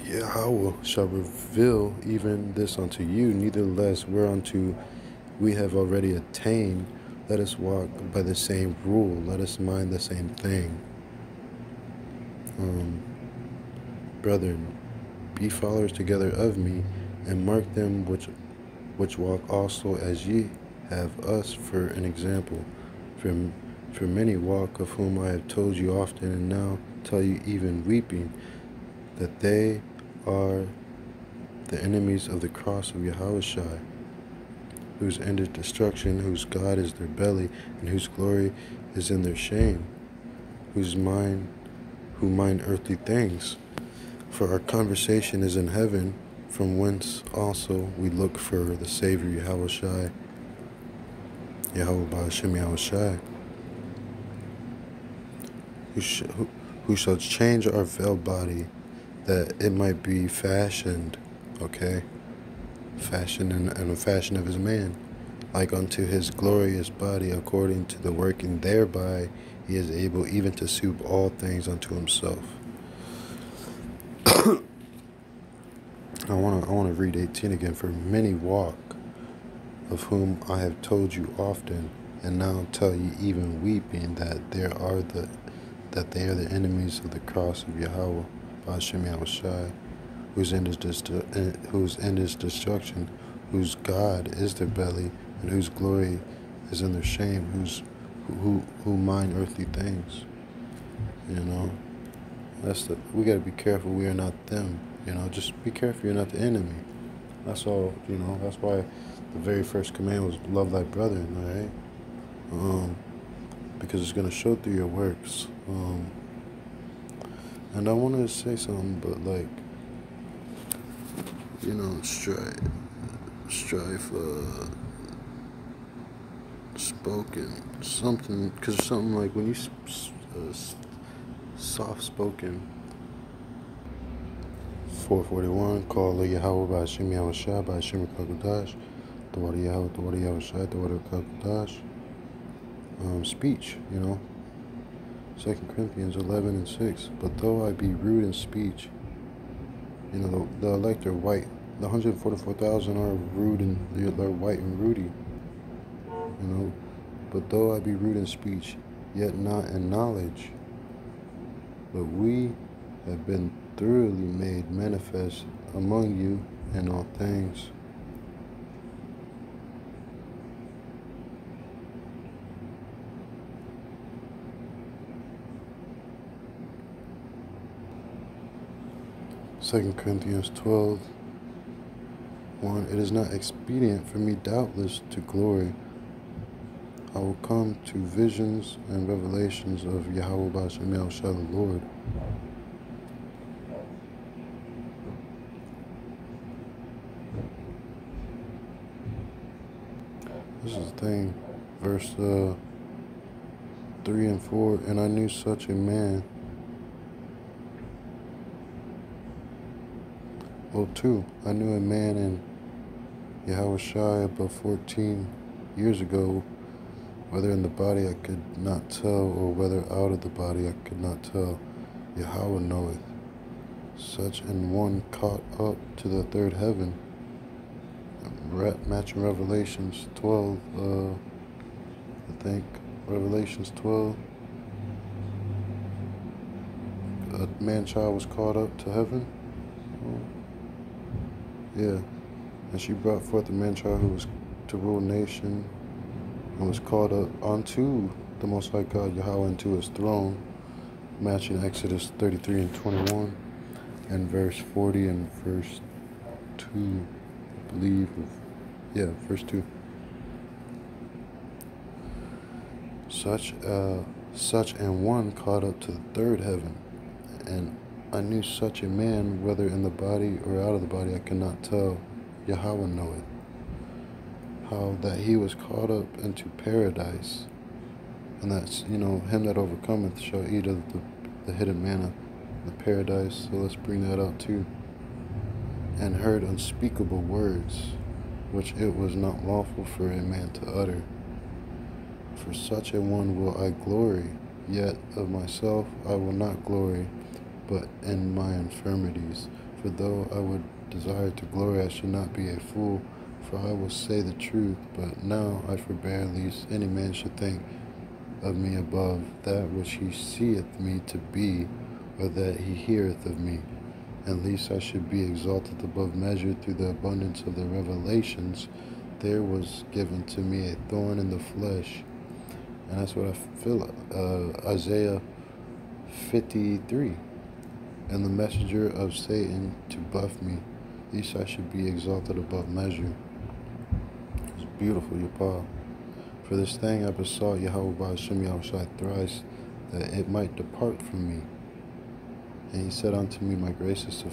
Yahawah shall reveal even this unto you, neither less whereunto we have already attained. Let us walk by the same rule, let us mind the same thing. Brethren, be followers together of me, and mark them which walk also as ye have us for an example. For many walk, of whom I have told you often, and now tell you even weeping, that they are the enemies of the cross of YAHAWAH, whose end is destruction, whose God is their belly, and whose glory is in their shame, who mind earthly things. For our conversation is in heaven, from whence also we look for the Savior YAHAWAH, YAHAWAH, who shall change our veiled body, that it might be fashioned, fashioned in the fashion of his man, like unto his glorious body, according to the working thereby he is able even to suit all things unto himself. I want to read 18 again. For many walk, of whom I have told you often, and now tell you even weeping, that they are the enemies of the cross of YAHAWAH, Ba'ashem Yahushai, whose end is destruction, whose God is their belly, and whose glory is in their shame, who mind earthly things. You know, we gotta be careful we are not them. You know, just be careful you're not the enemy. That's all. You know, that's why the very first command was love thy brother, right? Because it's gonna show through your works. And I wanted to say something, but like, you know, strife, spoken, something, because something like when you soft spoken. 441, call YAHAWAH Ba'ashem Yahushai, Ba'ashem Kakudash, Tawada YAHAWAH, Tawada Yahushai, Tawada Kakudash. Speech, you know. 2 Corinthians 11:6. But though I be rude in speech, you know, the elect are white. The 144,000 are rude and they're white and ruddy. You know. But though I be rude in speech, yet not in knowledge. But we have been thoroughly made manifest among you in all things. Second Corinthians 12:1. It is not expedient for me doubtless to glory. I will come to visions and revelations of YAHAWAH Ba'ashem Yahushai the Lord. This is the thing, verse 3 and 4. And I knew such a man. Well, 2. I knew a man in Yahawashi about 14 years ago, whether in the body I could not tell, or whether out of the body I could not tell. Yahweh knoweth. Such an one caught up to the third heaven. Matching Revelations 12, I think, Revelations 12. A man-child was caught up to heaven. Yeah, and she brought forth a man-child who was to rule nation, and was called up unto the Most High God, Yahweh, into his throne, matching Exodus 33 and 21, and verse 40 and verse 2, I believe. Verse 2. Such an one caught up to the third heaven, and I knew such a man, whether in the body or out of the body, I cannot tell. Yahweh knoweth. How that he was caught up into paradise, and that's, you know, him that overcometh shall eat of the hidden manna, the paradise. So let's bring that out too. And heard unspeakable words, which it was not lawful for a man to utter. For such a one will I glory, yet of myself I will not glory, but in my infirmities. For though I would desire to glory, I should not be a fool, for I will say the truth. But now I forbear, lest any man should think of me above that which he seeth me to be, or that he heareth of me. And lest I should be exalted above measure through the abundance of the revelations, there was given to me a thorn in the flesh. And that's what I feel. Isaiah 53. And the messenger of Satan to buff me, lest I should be exalted above measure. It's beautiful, Yapa. For this thing I besought YAHAWAH Ba'ashem Yahushai thrice, that it might depart from me. And he said unto me, my grace is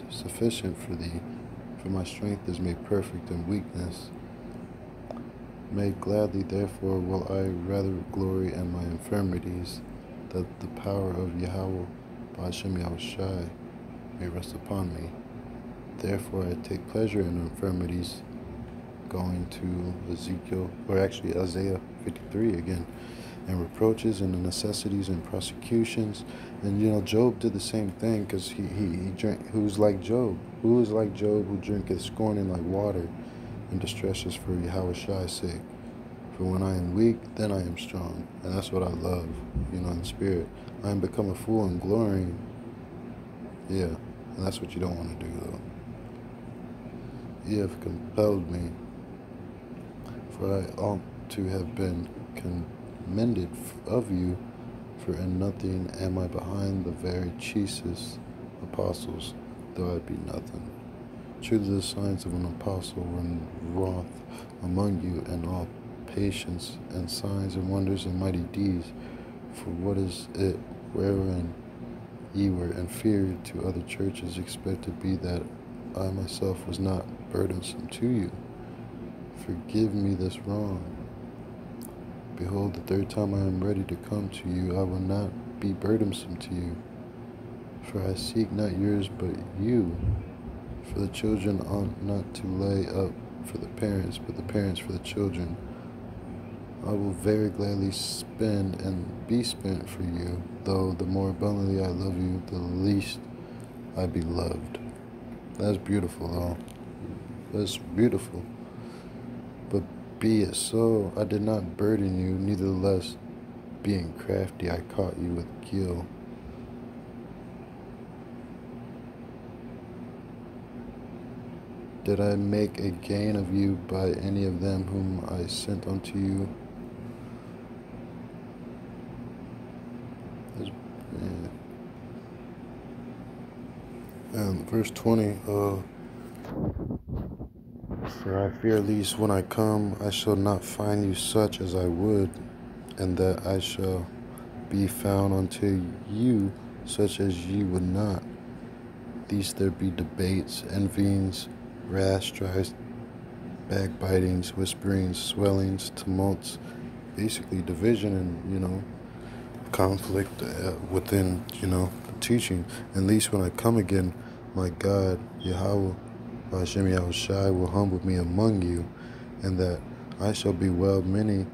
sufficient for thee, for my strength is made perfect in weakness. Made gladly, therefore, will I rather glory in my infirmities, that the power of YAHAWAH Ba'ashem Yahushai may rest upon me. Therefore I take pleasure in infirmities, going to Isaiah 53 again, and reproaches and the necessities and prosecutions. And you know, Job did the same thing, because he drank. Who is like Job, who drinketh scorning like water, and distresses for Yahawah's sake. For when I am weak, then I am strong. And that's what I love, you know, in spirit. I am become a fool and glorying Yeah, and that's what you don't want to do, though. Ye have compelled me, for I ought to have been commended of you, for in nothing am I behind the very chiefest apostles, though I be nothing. Truly the signs of an apostle were wrought among you, and all patience and signs and wonders and mighty deeds. For what is it wherein ye were inferior to other churches, expect to be that I myself was not burdensome to you? Forgive me this wrong. Behold, the third time I am ready to come to you, I will not be burdensome to you. For I seek not yours, but you. For the children ought not to lay up for the parents, but the parents for the children. I will very gladly spend and be spent for you, though the more abundantly I love you, the least I be loved. That's beautiful, though. That's beautiful. But be it so, I did not burden you, nevertheless, being crafty, I caught you with guile. Did I make a gain of you by any of them whom I sent unto you? And verse 20, for I fear lest when I come, I shall not find you such as I would, and that I shall be found unto you such as ye would not. Lest there be debates, envyings, wrath, strifes, backbitings, whisperings, swellings, tumults, basically division and, conflict within, the teaching. And least when I come again, my God, YAHAWAH God will humble me among you, and that I shall be well many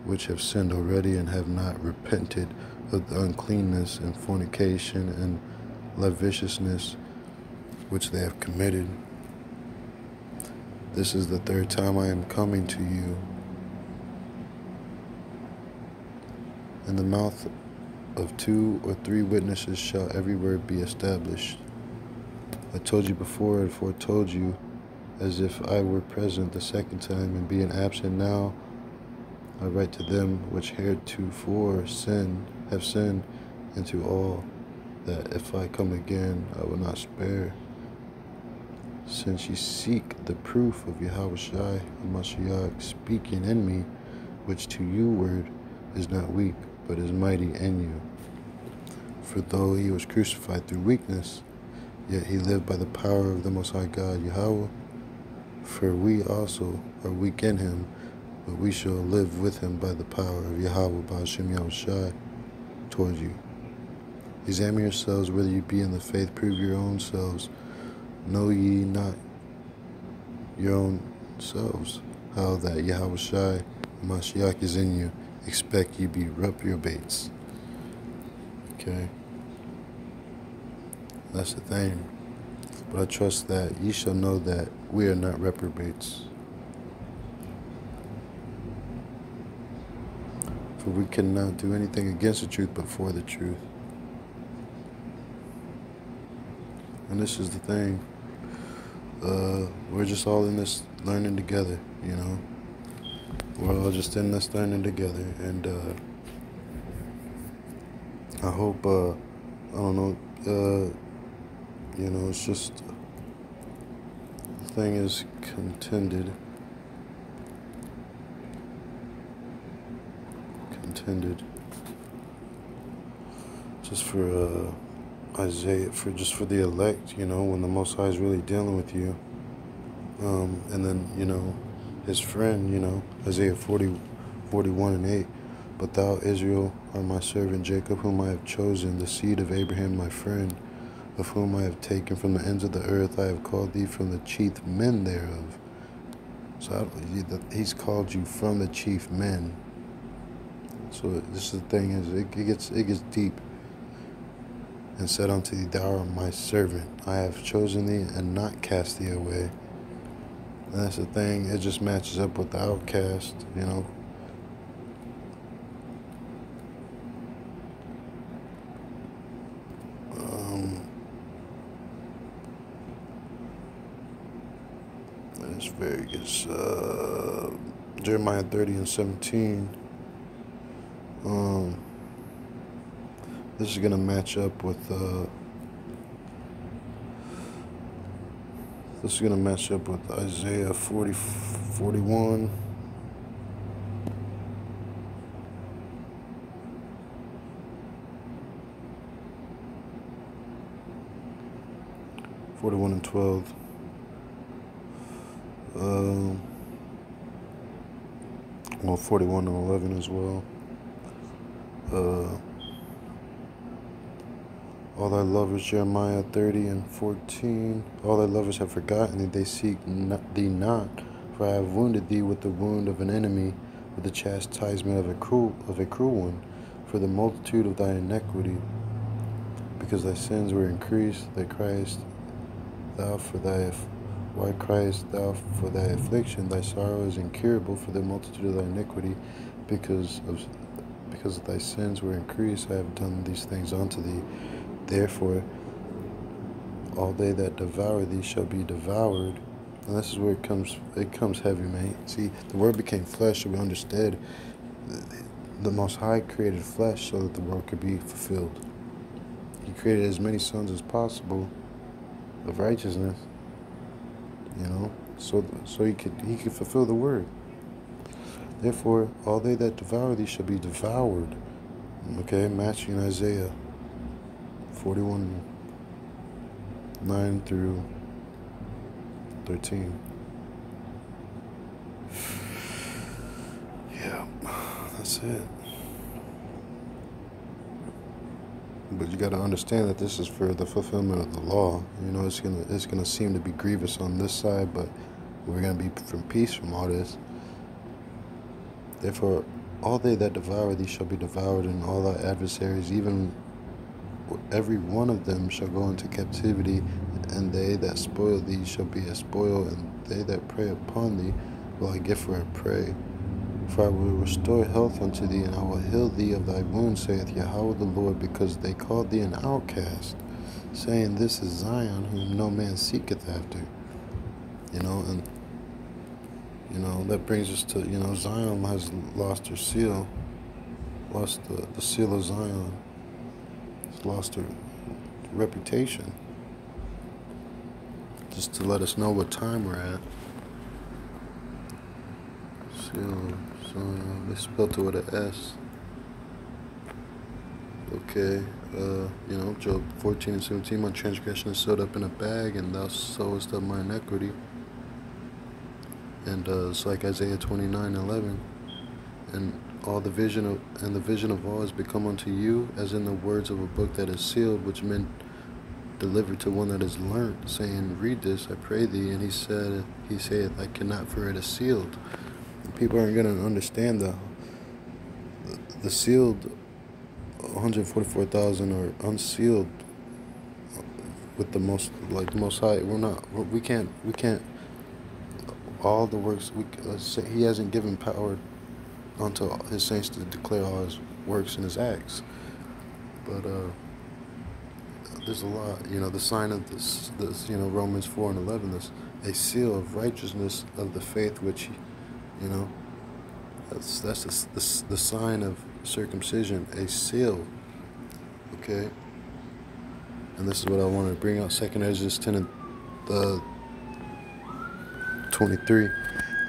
which have sinned already and have not repented of the uncleanness and fornication and lasciviousness which they have committed. This is the third time I am coming to you. In the mouth of 2 or 3 witnesses shall every word be established. I told you before and foretold you, as if I were present the second time, and being absent now, I write to them which heretofore have sinned, and to all, that if I come again, I will not spare. Since ye seek the proof of YAHAWAH God speaking in me, which to you word is not weak, but is mighty in you. For though he was crucified through weakness, yet he lived by the power of the Most High God, YAHAWAH. For we also are weak in him, but we shall live with him by the power of YAHAWAH towards you. Examine yourselves whether you be in the faith, prove your own selves. Know ye not your own selves, how that YAHAWAH Mashiach is in you? Expect ye be reprobates. Okay? That's the thing. But I trust that ye shall know that we are not reprobates. For we cannot do anything against the truth but for the truth. And this is the thing. We're just all in this learning together, We're all just in this learning together. And I hope, I don't know, it's just, the thing is contended, just for Isaiah, for the elect, when the Most High is really dealing with you. And then, his friend, Isaiah 41 and 8. But thou, Israel, art my servant Jacob, whom I have chosen, the seed of Abraham my friend, of whom I have taken from the ends of the earth. I have called thee from the chief men thereof. So he's called you from the chief men. So this is the thing, is it gets deep. And said unto thee, thou art my servant. I have chosen thee and not cast thee away. And that's the thing. It just matches up with the outcast, It's very good. Jeremiah 30:17. This is gonna match up with Isaiah 41. And 12. Well, 41 and 11 as well. All thy lovers, Jeremiah 30:14. All thy lovers have forgotten thee, they seek thee not. For I have wounded thee with the wound of an enemy, with the chastisement of a cruel one, for the multitude of thy iniquity, because thy sins were increased. Why criest thou for thy affliction? Thy sorrow is incurable for the multitude of thy iniquity, because thy sins were increased. I have done these things unto thee. Therefore, all they that devour thee shall be devoured. And this is where it comes heavy, man. See, the word became flesh, so we understood the Most High created flesh so that the world could be fulfilled. He created as many sons as possible of righteousness, so he could fulfill the word. Therefore, all they that devour thee shall be devoured. Okay, matching Isaiah 41:9 through 13. Yeah, that's it. But you got to understand that this is for the fulfillment of the law. It's gonna seem to be grievous on this side, but we're gonna be from peace from all this. Therefore, all they that devour thee shall be devoured, and all thy adversaries, even every one of them, shall go into captivity. And they that spoil thee shall be a spoil, and they that prey upon thee will I give for a prey. For I will restore health unto thee, and I will heal thee of thy wounds, saith YAHAWAH the Lord, because they called thee an outcast, saying, This is Zion, whom no man seeketh after. That brings us to, Zion has lost her seal, lost the seal of Zion, it's lost her reputation. Just to let us know what time we're at. Seal, Zion, they spelled it with an S. Okay, Job 14:17, my transgression is sewed up in a bag, and thou sewest up my iniquity. And it's like Isaiah 29:11, and the vision of all has become unto you, as in the words of a book that is sealed, which men deliver to one that is learnt, saying, Read this, I pray thee. And he saith, I cannot, for it is sealed. And people aren't going to understand the sealed 144,000 are unsealed with the Most High. We can't. All the works, he hasn't given power unto his saints to declare all his works and his acts. But there's a lot, the sign of this Romans 4:11, this a seal of righteousness of the faith which, that's the sign of circumcision, a seal. Okay, and this is what I want to bring out. 2 Ezra 10:23,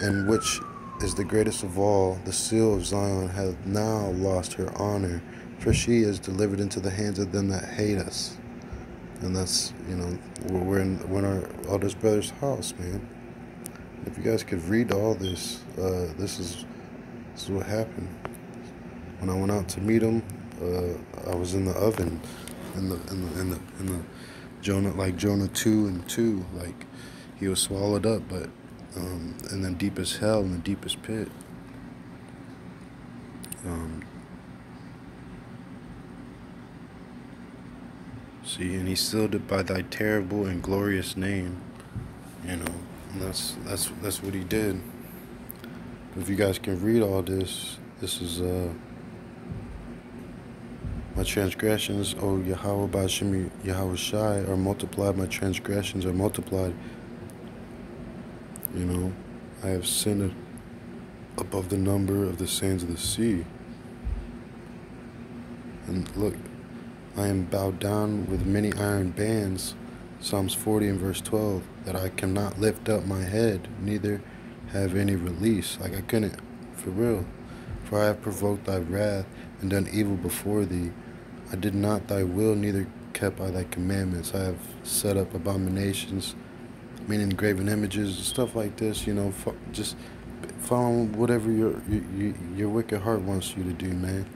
and which is the greatest of all, the seal of Zion hath now lost her honor, for she is delivered into the hands of them that hate us. And that's, we're in our oldest brother's house, man. If you guys could read all this, this is what happened. When I went out to meet him, I was in the oven, in the Jonah 2:2, like he was swallowed up, but in the deepest hell, in the deepest pit. See, and he sealed it by thy terrible and glorious name, and that's what he did. If you guys can read all this, this is my transgressions, O YAHAWAH Ba'Shem Yahweh Shai, are multiplied. My transgressions are multiplied. You know, I have sinned above the number of the sands of the sea. And look, I am bowed down with many iron bands, Psalms 40 and verse 12, that I cannot lift up my head, neither have any release. Like I couldn't, for real. For I have provoked thy wrath, and done evil before thee. I did not thy will, neither kept I thy commandments. I have set up abominations, meaning graven images, stuff like this, you know, just following whatever your wicked heart wants you to do, man.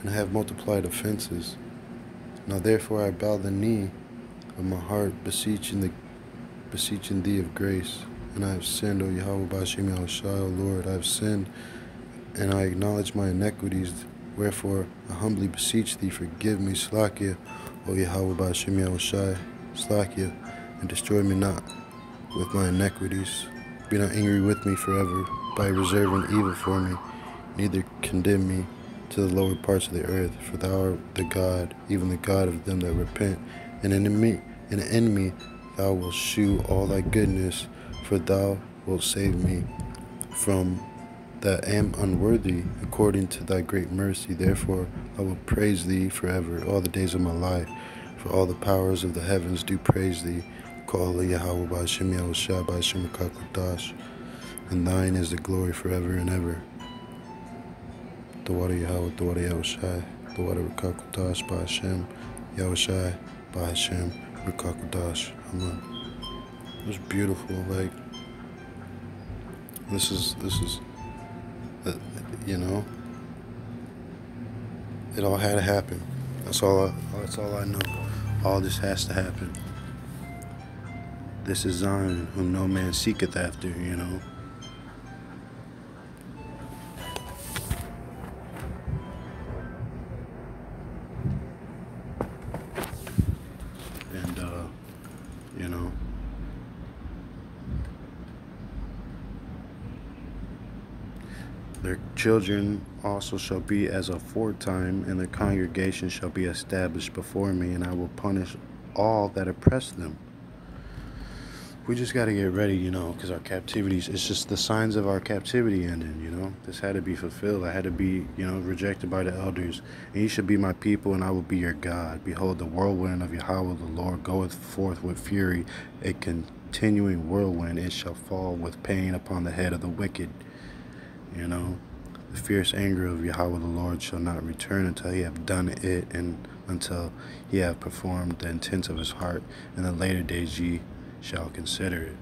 And have multiplied offenses. Now therefore I bow the knee of my heart, beseeching thee of grace. And I have sinned, O YAHAWAH B'Hashem Yahushai, O Lord, I have sinned, and I acknowledge my iniquities. Wherefore I humbly beseech thee, forgive me, Slakia, O YAHAWAH B'Hashem Yahushai, Slakia, and destroy me not with my iniquities. Be not angry with me forever, by reserving evil for me, neither condemn me to the lower parts of the earth. For thou art the God, even the God of them that repent. And in me thou wilt shew all thy goodness, for thou wilt save me from that am unworthy, according to thy great mercy. Therefore I will praise thee forever, all the days of my life. For all the powers of the heavens do praise thee. Call YAHAWAH B'Hashem Yahushai B'Hashem Rakakodash, and thine is the glory forever and ever. The water YAHAWAH, the water Yahushai, the water Rakakodash B'Hashem Yahushai B'Hashem Rakakodash. Amen. It was beautiful. Like this is you know, it all had to happen. That's all I know. All this has to happen. This is Zion, whom no man seeketh after, you know. And, you know, their children also shall be as aforetime, and their congregation shall be established before me, and I will punish all that oppress them. We just got to get ready, you know, because our captivities, it's just the signs of our captivity ending, you know. This had to be fulfilled. I had to be, you know, rejected by the elders. And ye shall be my people, and I will be your God. Behold, the whirlwind of YAHAWAH the Lord goeth forth with fury, a continuing whirlwind. It shall fall with pain upon the head of the wicked. You know, the fierce anger of YAHAWAH the Lord shall not return until he have done it, and until he have performed the intents of his heart. In the later days ye shall consider it.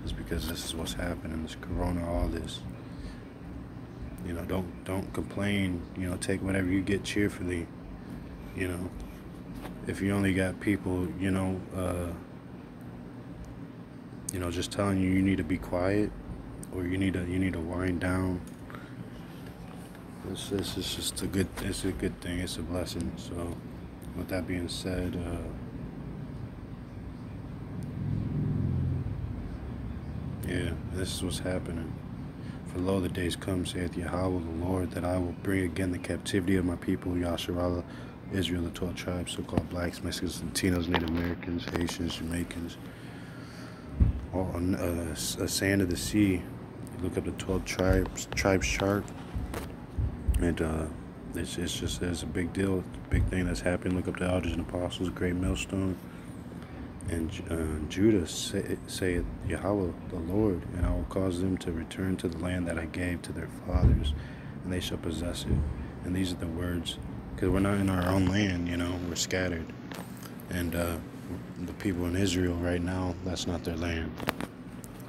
It's because this is what's happening. This corona, all this. You know, don't complain. You know, take whatever you get cheerfully. You know, if you only got people, you know, just telling you need to be quiet, or you need to wind down. This is just a good. It's a good thing. It's a blessing. So, with that being said, yeah, this is what's happening. For lo, the days come, saith YAHAWAH the Lord, that I will bring again the captivity of my people, Yasharallah, Israel, the 12 tribes, so-called blacks, Mexicans, Latinos, Native Americans, Haitians, Jamaicans, all on a sand of the sea. You look up the 12 tribes chart, and it's a big deal, it's a big thing that's happening. Look up the elders and apostles, great millstone. And Judah saith YAHAWAH the Lord, and I will cause them to return to the land that I gave to their fathers, and they shall possess it. And these are the words, because we're not in our own land, you know, we're scattered. And the people in Israel right now, that's not their land.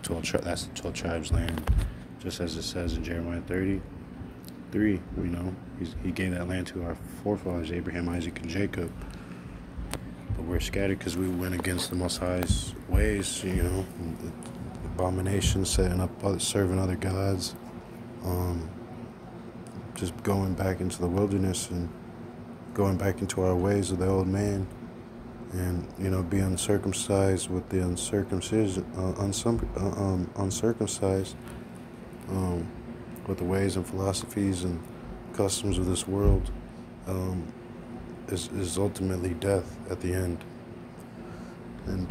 That's the 12 tribes' land, just as it says in Jeremiah 33. You know, he gave that land to our forefathers, Abraham, Isaac, and Jacob. But we're scattered because we went against the Most High's ways, you know, abominations, setting up, serving other gods, just going back into the wilderness and going back into our ways of the old man, and, you know, being uncircumcised with the uncircumcised, with the ways and philosophies and customs of this world. Is ultimately death at the end. And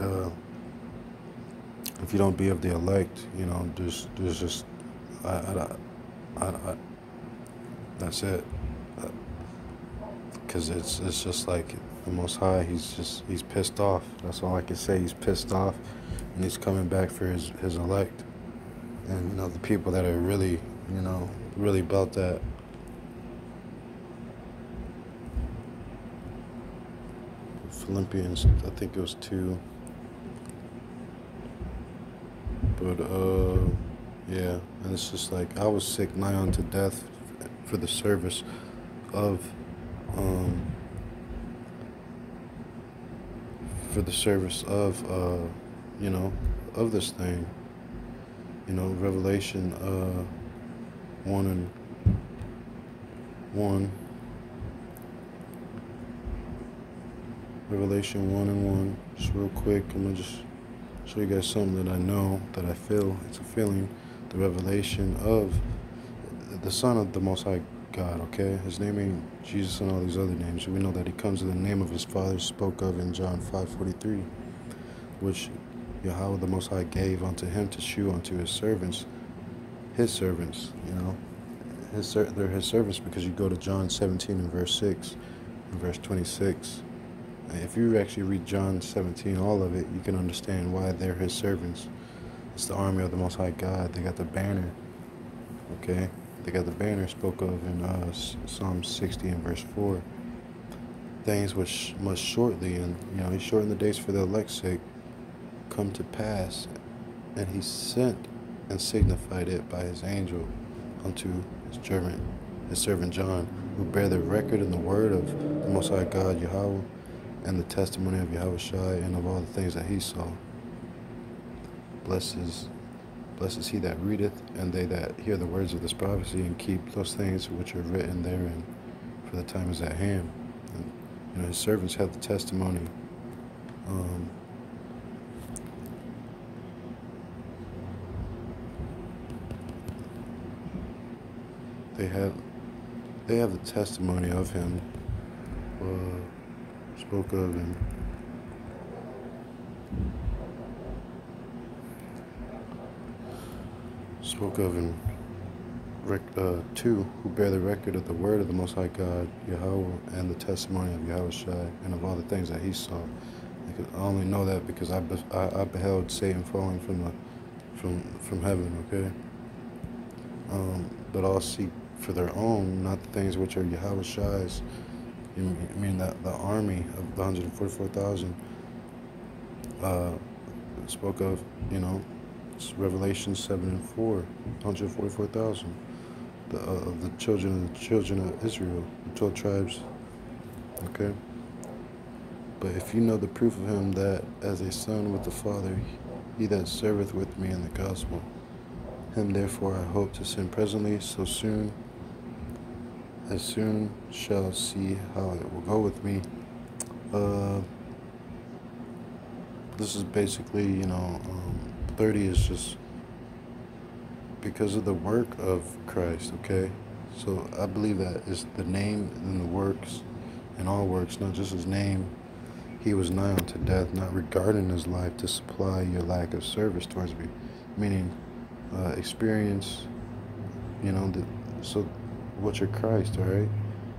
if you don't be of the elect, you know, there's just, I that's it. Because it's just like the Most High, he's pissed off. That's all I can say. He's pissed off, and he's coming back for his elect. And, you know, the people that are really, you know, really about that. Philippians, I think it was 2. But, yeah, and it's just like, I was sick nigh unto death for the service of, you know, of this thing. You know, Revelation 1:1. Revelation 1:1. Just real quick, I'm gonna just show you guys something that I know, that I feel. It's a feeling. The revelation of the Son of the Most High God, okay? His name ain't Jesus and all these other names. We know that he comes in the name of his Father, spoke of in John 5:43, which YAHAWAH the Most High gave unto him to shew unto his servants, you know. They're his servants, because you go to John 17 and verse 6 and verse 26. If you actually read John 17, all of it, you can understand why they're his servants. It's the army of the Most High God. They got the banner, okay? They got the banner spoke of in Psalm 60 and verse 4. Things which must shortly, and, you know, he shortened the days for the elect's sake, come to pass. And he sent and signified it by his angel unto his servant John, who bear the record in the word of the Most High God, YAHAWAH, and the testimony of Yahawashi, and of all the things that he saw. Blessed is he that readeth, and they that hear the words of this prophecy, and keep those things which are written therein, for the time is at hand. And, you know, his servants have the testimony. They have the testimony of him, spoke of in spoke of in 2, who bear the record of the word of the Most High God, YAHAWAH, and the testimony of Yahawashi, and of all the things that he saw. I only know that because I beheld Satan falling from heaven, okay? But all seek for their own, not the things which are Yahawashi's. I mean that the army of the 144,000 spoke of, you know, it's Revelation 7 and 4, 144,000, the children of Israel, the 12 tribes. Okay. But if you know the proof of him, that as a son with the Father, he that serveth with me in the gospel, him therefore I hope to send presently, so soon shall see how it will go with me. This is basically, you know, 30 is just because of the work of Christ, okay? So I believe that is the name and the works, and all works, not just his name. He was nigh unto death, not regarding his life, to supply your lack of service towards me. Meaning, experience, you know, so what's your Christ, all right?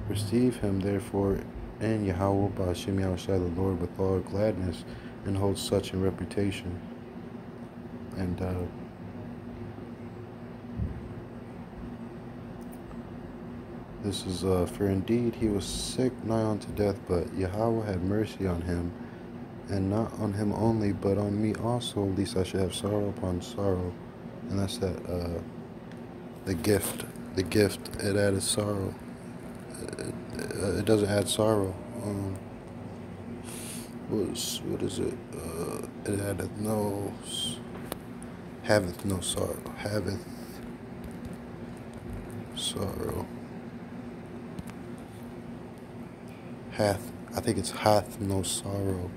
Receive him, therefore, and YAHAWAH by Hashem Yahawashi the Lord with all gladness, and hold such in reputation. And, this is, for indeed he was sick nigh unto death, but YAHAWAH had mercy on him, and not on him only, but on me also, lest I should have sorrow upon sorrow. And that's that, the gift, it added sorrow. It doesn't add sorrow. What is it? It addeth haveth no sorrow. Haveth sorrow. I think it's hath no sorrow.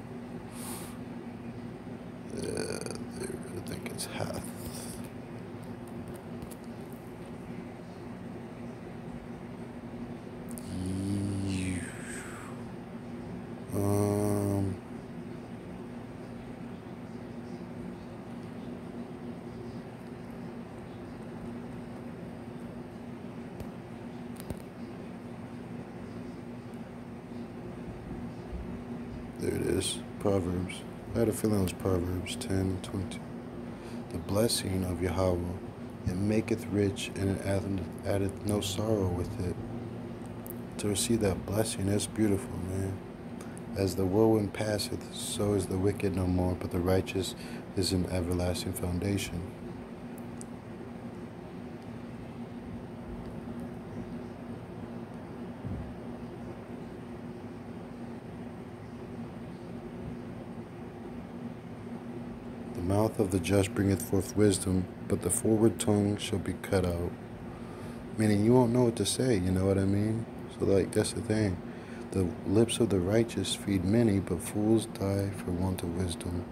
I think it's hath. There it is. Proverbs. I had a feeling it was Proverbs 10:20. The blessing of YAHAWAH, it maketh rich, and it addeth no sorrow with it. To receive that blessing, it's beautiful, man. As the whirlwind passeth, so is the wicked no more, but the righteous is an everlasting foundation. The mouth of the just bringeth forth wisdom, but the forward tongue shall be cut out. Meaning you won't know what to say, you know what I mean? So like, that's the thing. The lips of the righteous feed many, but fools die for want of wisdom.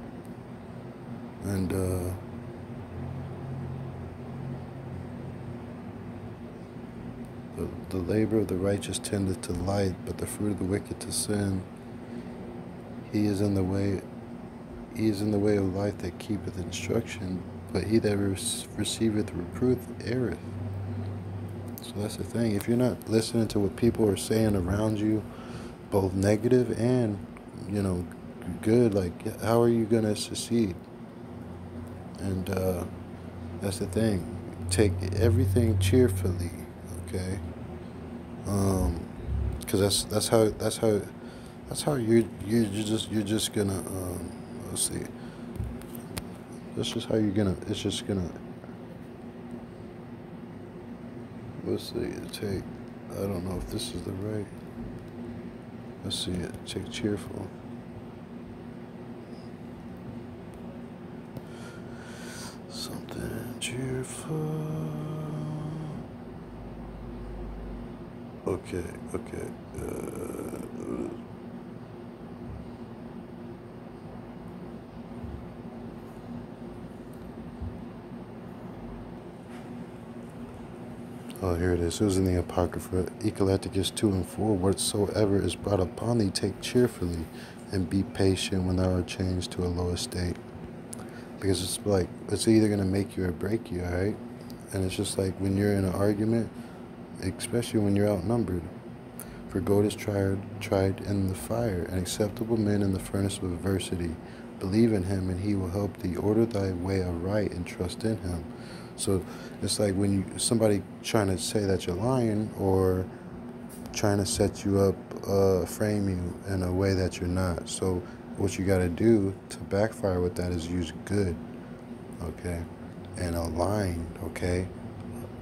And the labor of the righteous tendeth to light, but the fruit of the wicked to sin. He is in the way of life that keepeth instruction, but he that receiveth reproof erreth. So that's the thing. If you're not listening to what people are saying around you, both negative and, good, like, how are you going to succeed? And that's the thing. Take everything cheerfully, okay? Because that's how you're just gonna let's see. That's just how you're gonna. It's just gonna. Let's see. Take. I don't know if this is the right. Let's see it. Take cheerful. Something cheerful. Okay. Oh, here it is. It was in the Apocrypha. Ecclesiasticus 2:4. Whatsoever is brought upon thee, take cheerfully, and be patient when thou art changed to a low estate. Because it's like, it's either going to make you or break you, alright? And it's just like when you're in an argument, especially when you're outnumbered. For gold is tried in the fire, and acceptable men in the furnace of adversity. Believe in him, and he will help thee. Order thy way aright, and trust in him. So it's like when somebody trying to say that you're lying, or trying to set you up, frame you in a way that you're not. So what you got to do to backfire with that is use good, okay, and align, okay,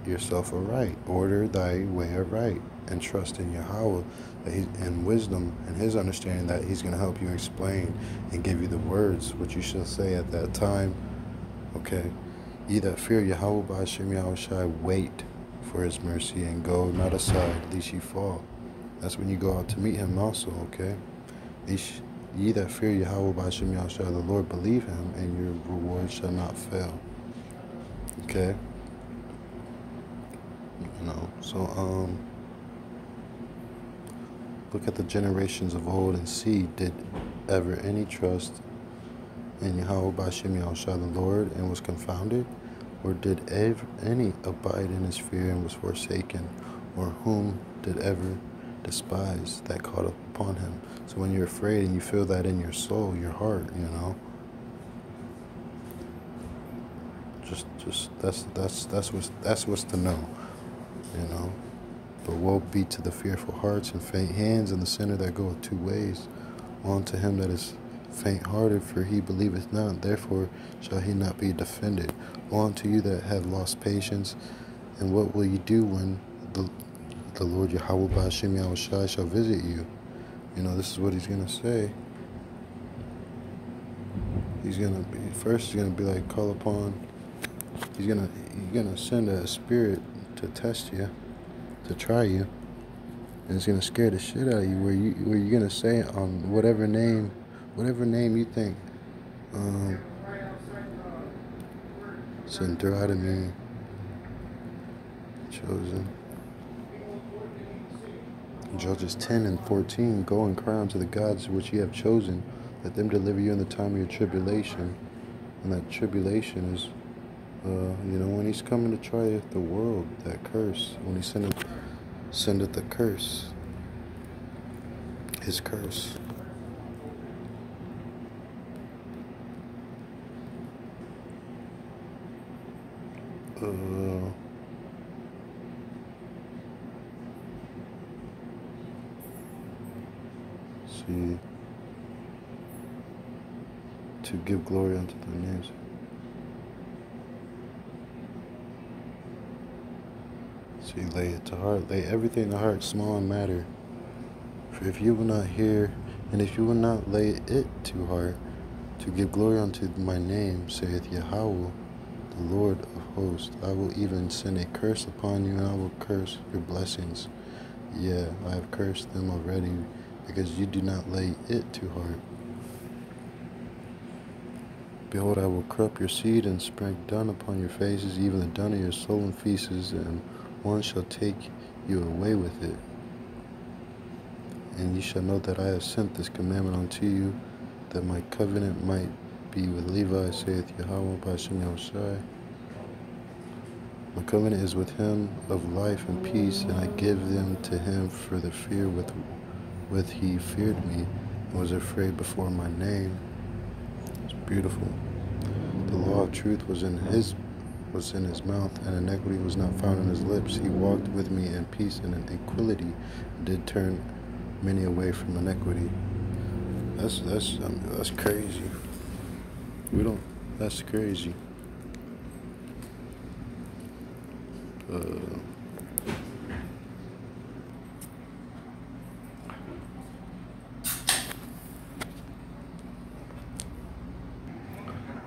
yourself aright. Order thy way aright, and trust in YAHAWAH and wisdom and his understanding that he's going to help you explain and give you the words which you shall say at that time, okay. Ye that fear YAHAWAH by Hashem Yahushai, wait for his mercy, and go not aside, lest ye fall. That's when you go out to meet him also, okay? Ye that fear YAHAWAH by Hashem Yahushai, the Lord, believe him, and your reward shall not fail. Okay? So, look at the generations of old and see, did ever any trust in YAHAWAH by Hashem Yahushai the Lord and was confounded? Or did any abide in his fear and was forsaken? Or whom did ever despise that called upon him? So when you're afraid and you feel that in your soul, your heart, just that's what's to know, But woe be to the fearful hearts and faint hands, and the sinner that goeth two ways. Woe unto him that is faint-hearted, for he believeth not, therefore shall he not be defended. Woe unto you that have lost patience, and what will ye do when the Lord YAHAWAH by Hashem Yahushai shall visit you? This is what he's going to say. He's going to be like, call upon, he's going to send a spirit to test you, to try you, and it's going to scare the shit out of you, where you're going to say on whatever name you think, me, chosen. Judges 10:14, go and cry unto the gods which ye have chosen, let them deliver you in the time of your tribulation. And that tribulation is, when he's coming to try the world, that curse, when he sendeth the curse, his curse. See, to give glory unto thy names. See, lay it to heart, lay everything to heart, small and matter. For if you will not hear, and if you will not lay it to heart, to give glory unto my name, saith YAHAWAH, the Lord of hosts, I will even send a curse upon you, and I will curse your blessings. Yeah, I have cursed them already, because you do not lay it to heart. Behold, I will corrupt your seed and spread dung upon your faces, even the dung of your stolen feces, and one shall take you away with it. And ye shall know that I have sent this commandment unto you, that my covenant might be with Levi, saith YAHAWAH by Yahushua. My covenant is with him of life and peace, and I give them to him for the fear with he feared me, and was afraid before my name. It's beautiful. The law of truth was in his mouth, and iniquity was not found in his lips. He walked with me in peace and in equity, and did turn many away from iniquity. That's crazy. That's crazy.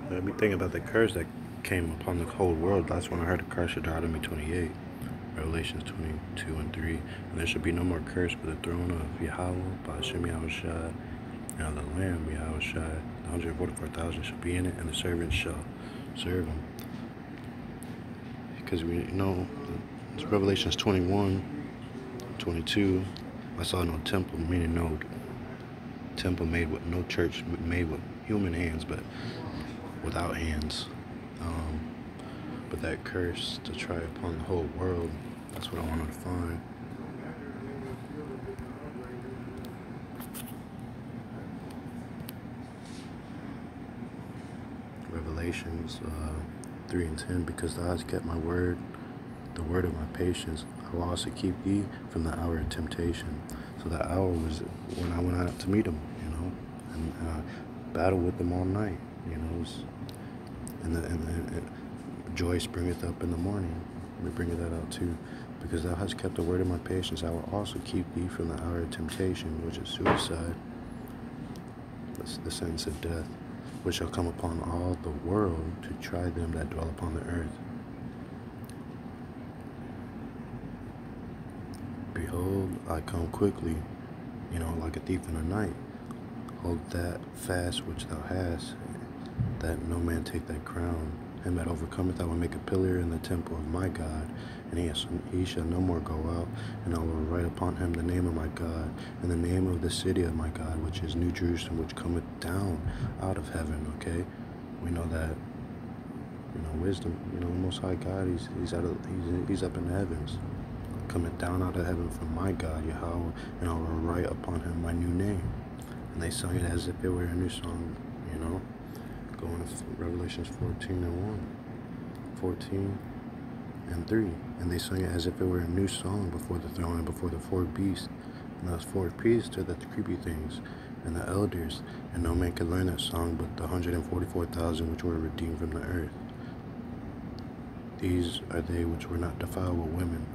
Let me think about the curse that came upon the whole world. That's when I heard the curse of Deuteronomy 28, Revelations 22 and 3. And there shall be no more curse, but the throne of YAHAWAH by Yahushua, and of the Lamb Yahushua, the 144,000 shall be in it, and the servants shall serve him. Because we know, it's Revelations 21, 22. I saw no temple, meaning no temple made with, no church made with human hands, but without hands. But that curse to try upon the whole world, that's what I wanted to find. Revelations 3 and 10, because thou hast kept my word, the word of my patience, I will also keep thee from the hour of temptation. So that hour was when I went out to meet him, and battled with them all night, and joy springeth up in the morning. We bring that out too. Because thou hast kept the word of my patience, I will also keep thee from the hour of temptation, which is suicide. That's the sentence of death, which shall come upon all the world to try them that dwell upon the earth. Behold, I come quickly, like a thief in the night. Hold that fast which thou hast, that no man take thy crown. Him that overcometh I will make a pillar in the temple of my God, and he shall no more go out, and I will write upon him the name of my God, and the name of the city of my God, which is New Jerusalem, which cometh down out of heaven. Okay, we know that, wisdom, the Most High God, he's up in the heavens, cometh down out of heaven from my God, YAHAWAH, and I will write upon him my new name. And they sung it as if it were a new song, Going to Revelations 14 and 1, 14 and 3. And they sung it as if it were a new song before the throne and before the four beasts. And those four priests are the creepy things, and the elders. And no man could learn that song but the 144,000 which were redeemed from the earth. These are they which were not defiled with women,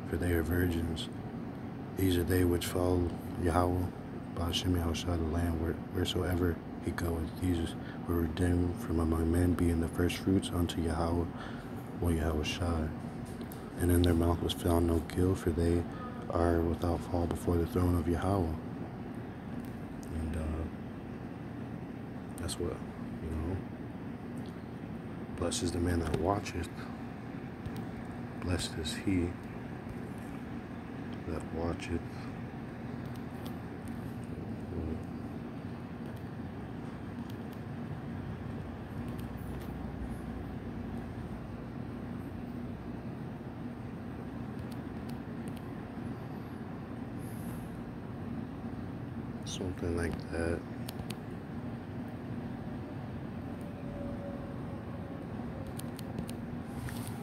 for they are virgins. These are they which follow YAHAWAH, Ba'ashem Yahushua the Lamb, wheresoever he goeth. These were redeemed from among men, being the first fruits unto YAHAWAH, or Yahushua. And in their mouth was found no guilt, for they are without fault before the throne of YAHAWAH. And that's what, blessed is the man that watcheth. Blessed is he that watcheth. Something like that.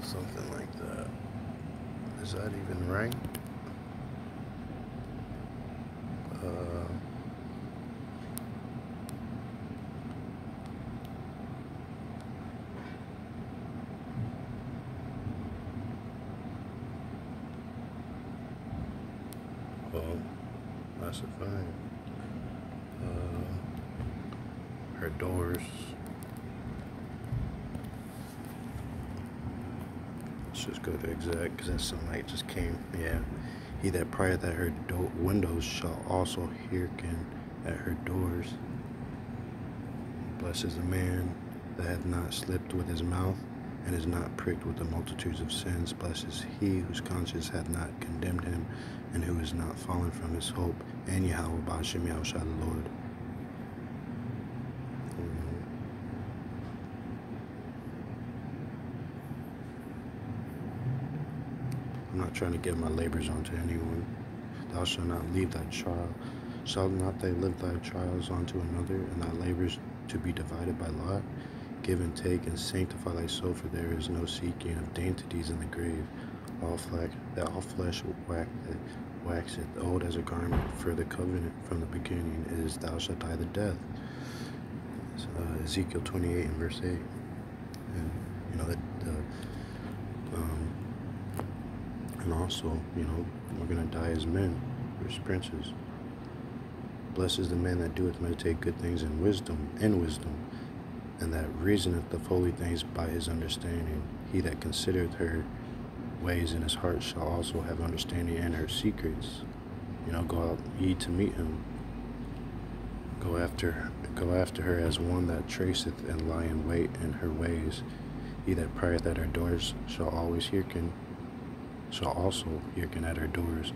Something Is that even right? Well, that's a thing. Her doors. Let's just go to exact, because that sunlight just came. Yeah. He that prieth at her windows shall also hearken at her doors. Blessed is the man that hath not slipped with his mouth, and is not pricked with the multitudes of sins. Blessed is he whose conscience hath not condemned him, and who is not fallen from his hope. And YAHAWAH God, the Lord. I'm not trying to give my labors unto anyone. Thou shalt not leave thy child. Shall not they live thy trials unto another, and thy labors to be divided by lot? Give and take, and sanctify thy soul, for there is no seeking of dainties in the grave. All flesh waxeth old as a garment, for the covenant from the beginning is, thou shalt die the death. Ezekiel 28 and verse 8. And you know that and also, you know, we're gonna die as men, as princes. Blessed is the man that doeth meditate good things in wisdom, and that reasoneth the holy things by his understanding. He that considereth her ways in his heart shall also have understanding in her secrets. You know, go out ye to meet him. Go after her as one that traceth, and lie in wait in her ways. He that prieth at her doors shall also hearken at her doors.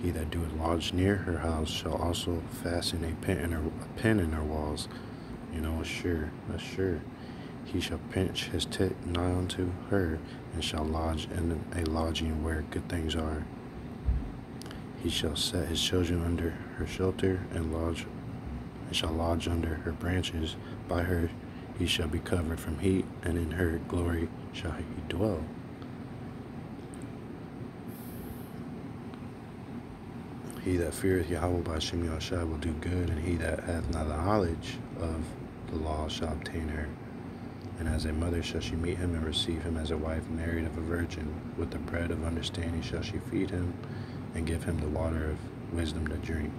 He that doeth lodge near her house shall also fasten a pin in her walls. You know, that's sure. He shall pinch his tent nigh unto her, and shall lodge in a lodging where good things are. He shall set his children under her shelter, and shall lodge under her branches. By her he shall be covered from heat, and in her glory shall he dwell. He that feareth YAHAWAH will do good, and he that hath not the knowledge of the law shall obtain her. And as a mother shall she meet him, and receive him as a wife married of a virgin. With the bread of understanding shall she feed him, and give him the water of wisdom to drink.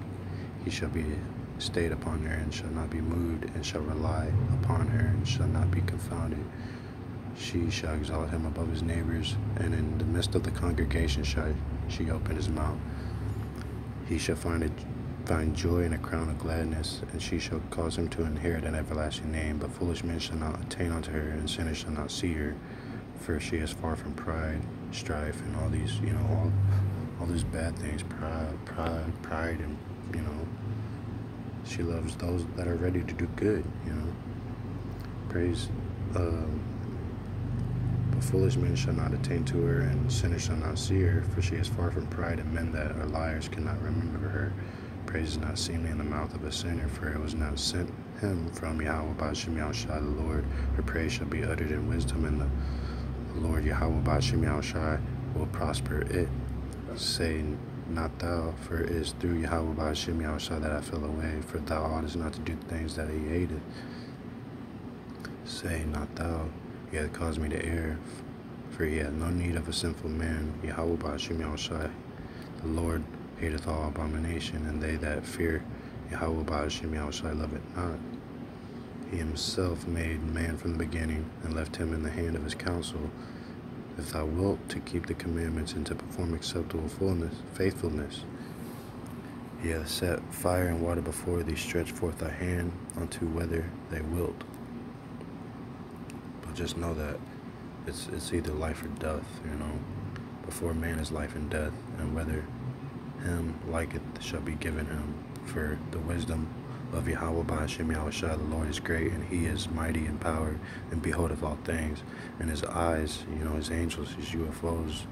He shall be stayed upon her, and shall not be moved, and shall rely upon her, and shall not be confounded. She shall exalt him above his neighbors, and in the midst of the congregation shall she open his mouth. He shall find joy and a crown of gladness, and she shall cause him to inherit an everlasting name. But foolish men shall not attain unto her, and sinners shall not see her. For she is far from pride, strife, and all these, you know, all these bad things. Pride, and, you know, she loves those that are ready to do good, you know. But foolish men shall not attain to her, and sinners shall not see her. For she is far from pride, and men that are liars cannot remember her. Praise is not seemly in the mouth of a sinner, for it was not sent him from YAHAWAH God, the Lord. Her praise shall be uttered in wisdom, and the Lord YAHAWAH God will prosper it. Say not thou, for it is through YAHAWAH God that I fell away, for thou oughtest not to do things that he hateth. Say not thou, he hath caused me to err, for he hath no need of a sinful man. YAHAWAH God, the Lord hateth all abomination, and they that fear YAHAWAH God love it not. He himself made man from the beginning, and left him in the hand of his counsel. If thou wilt to keep the commandments, and to perform acceptable faithfulness, he hath set fire and water before thee. Stretch forth thy hand unto whether they wilt. But just know that it's either life or death, you know. Before man is life and death, and whether him liketh shall be given him. For the wisdom of YAHAWAH God, the Lord is great, and he is mighty in power, and beholdeth all things. And his eyes, you know, his angels, his UFOs,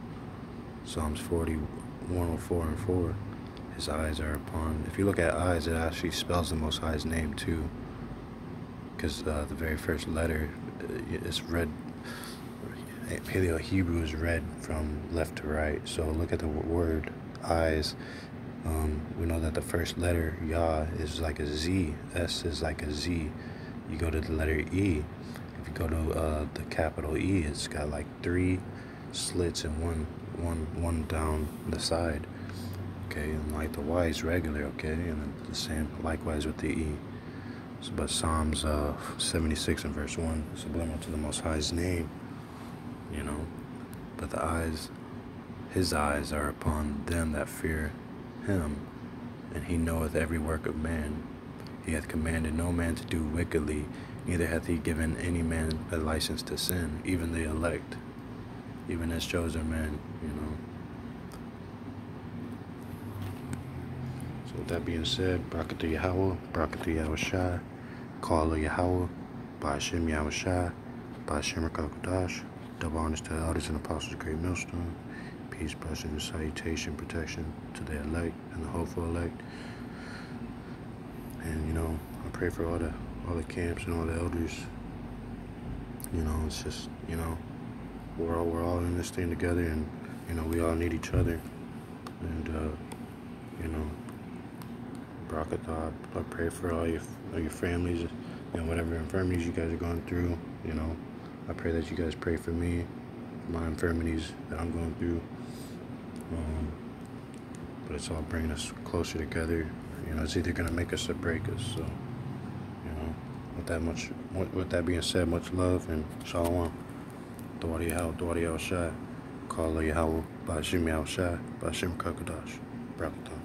Psalms 40, 104 and 4. His eyes are upon, if you look at eyes, it actually spells the Most High's name too. Because the very first letter is read, Paleo Hebrew is read from left to right. So look at the word eyes. We know that the first letter, Yah, is like a Z. S is like a Z. You go to the letter E. If you go to the capital E, it's got like 3 slits and one down the side. Okay, and like the Y is regular, okay, and then the same likewise with the E. So, but Psalms 76 and verse 1, subliminal to the Most High's name, you know. But the eyes, his eyes are upon them that fear him, and he knoweth every work of man. He hath commanded no man to do wickedly, neither hath he given any man a license to sin, even the elect, even as chosen men, you know. So with that being said, Barakah to Yahawah, Barakah to Yahawashi, Call of Yahawah, Ba'ashem Yahawashi, Ba'ashem Rakakadash, double honors to the elders and apostles of Great Millstone, peace, blessing, and salutation, protection to the elect and the hopeful elect. And, you know, I pray for all the camps and all the elders. You know, it's just, you know, we're all in this thing together, and, you know, we all need each other. And, you know, Barakah, I pray for all your families, you know, whatever infirmities you guys are going through, you know. I pray that you guys pray for me, my infirmities that I'm going through. But it's all bringing us closer together. You know, it's either going to make us or break us. So, you know, with that being said, much love and shalom. Dwari Yahawah, Dwari Yahawashi, Call of Yahawah, Ba'ashem Yahawashi, Ba'ashem Kakadash, Barakah.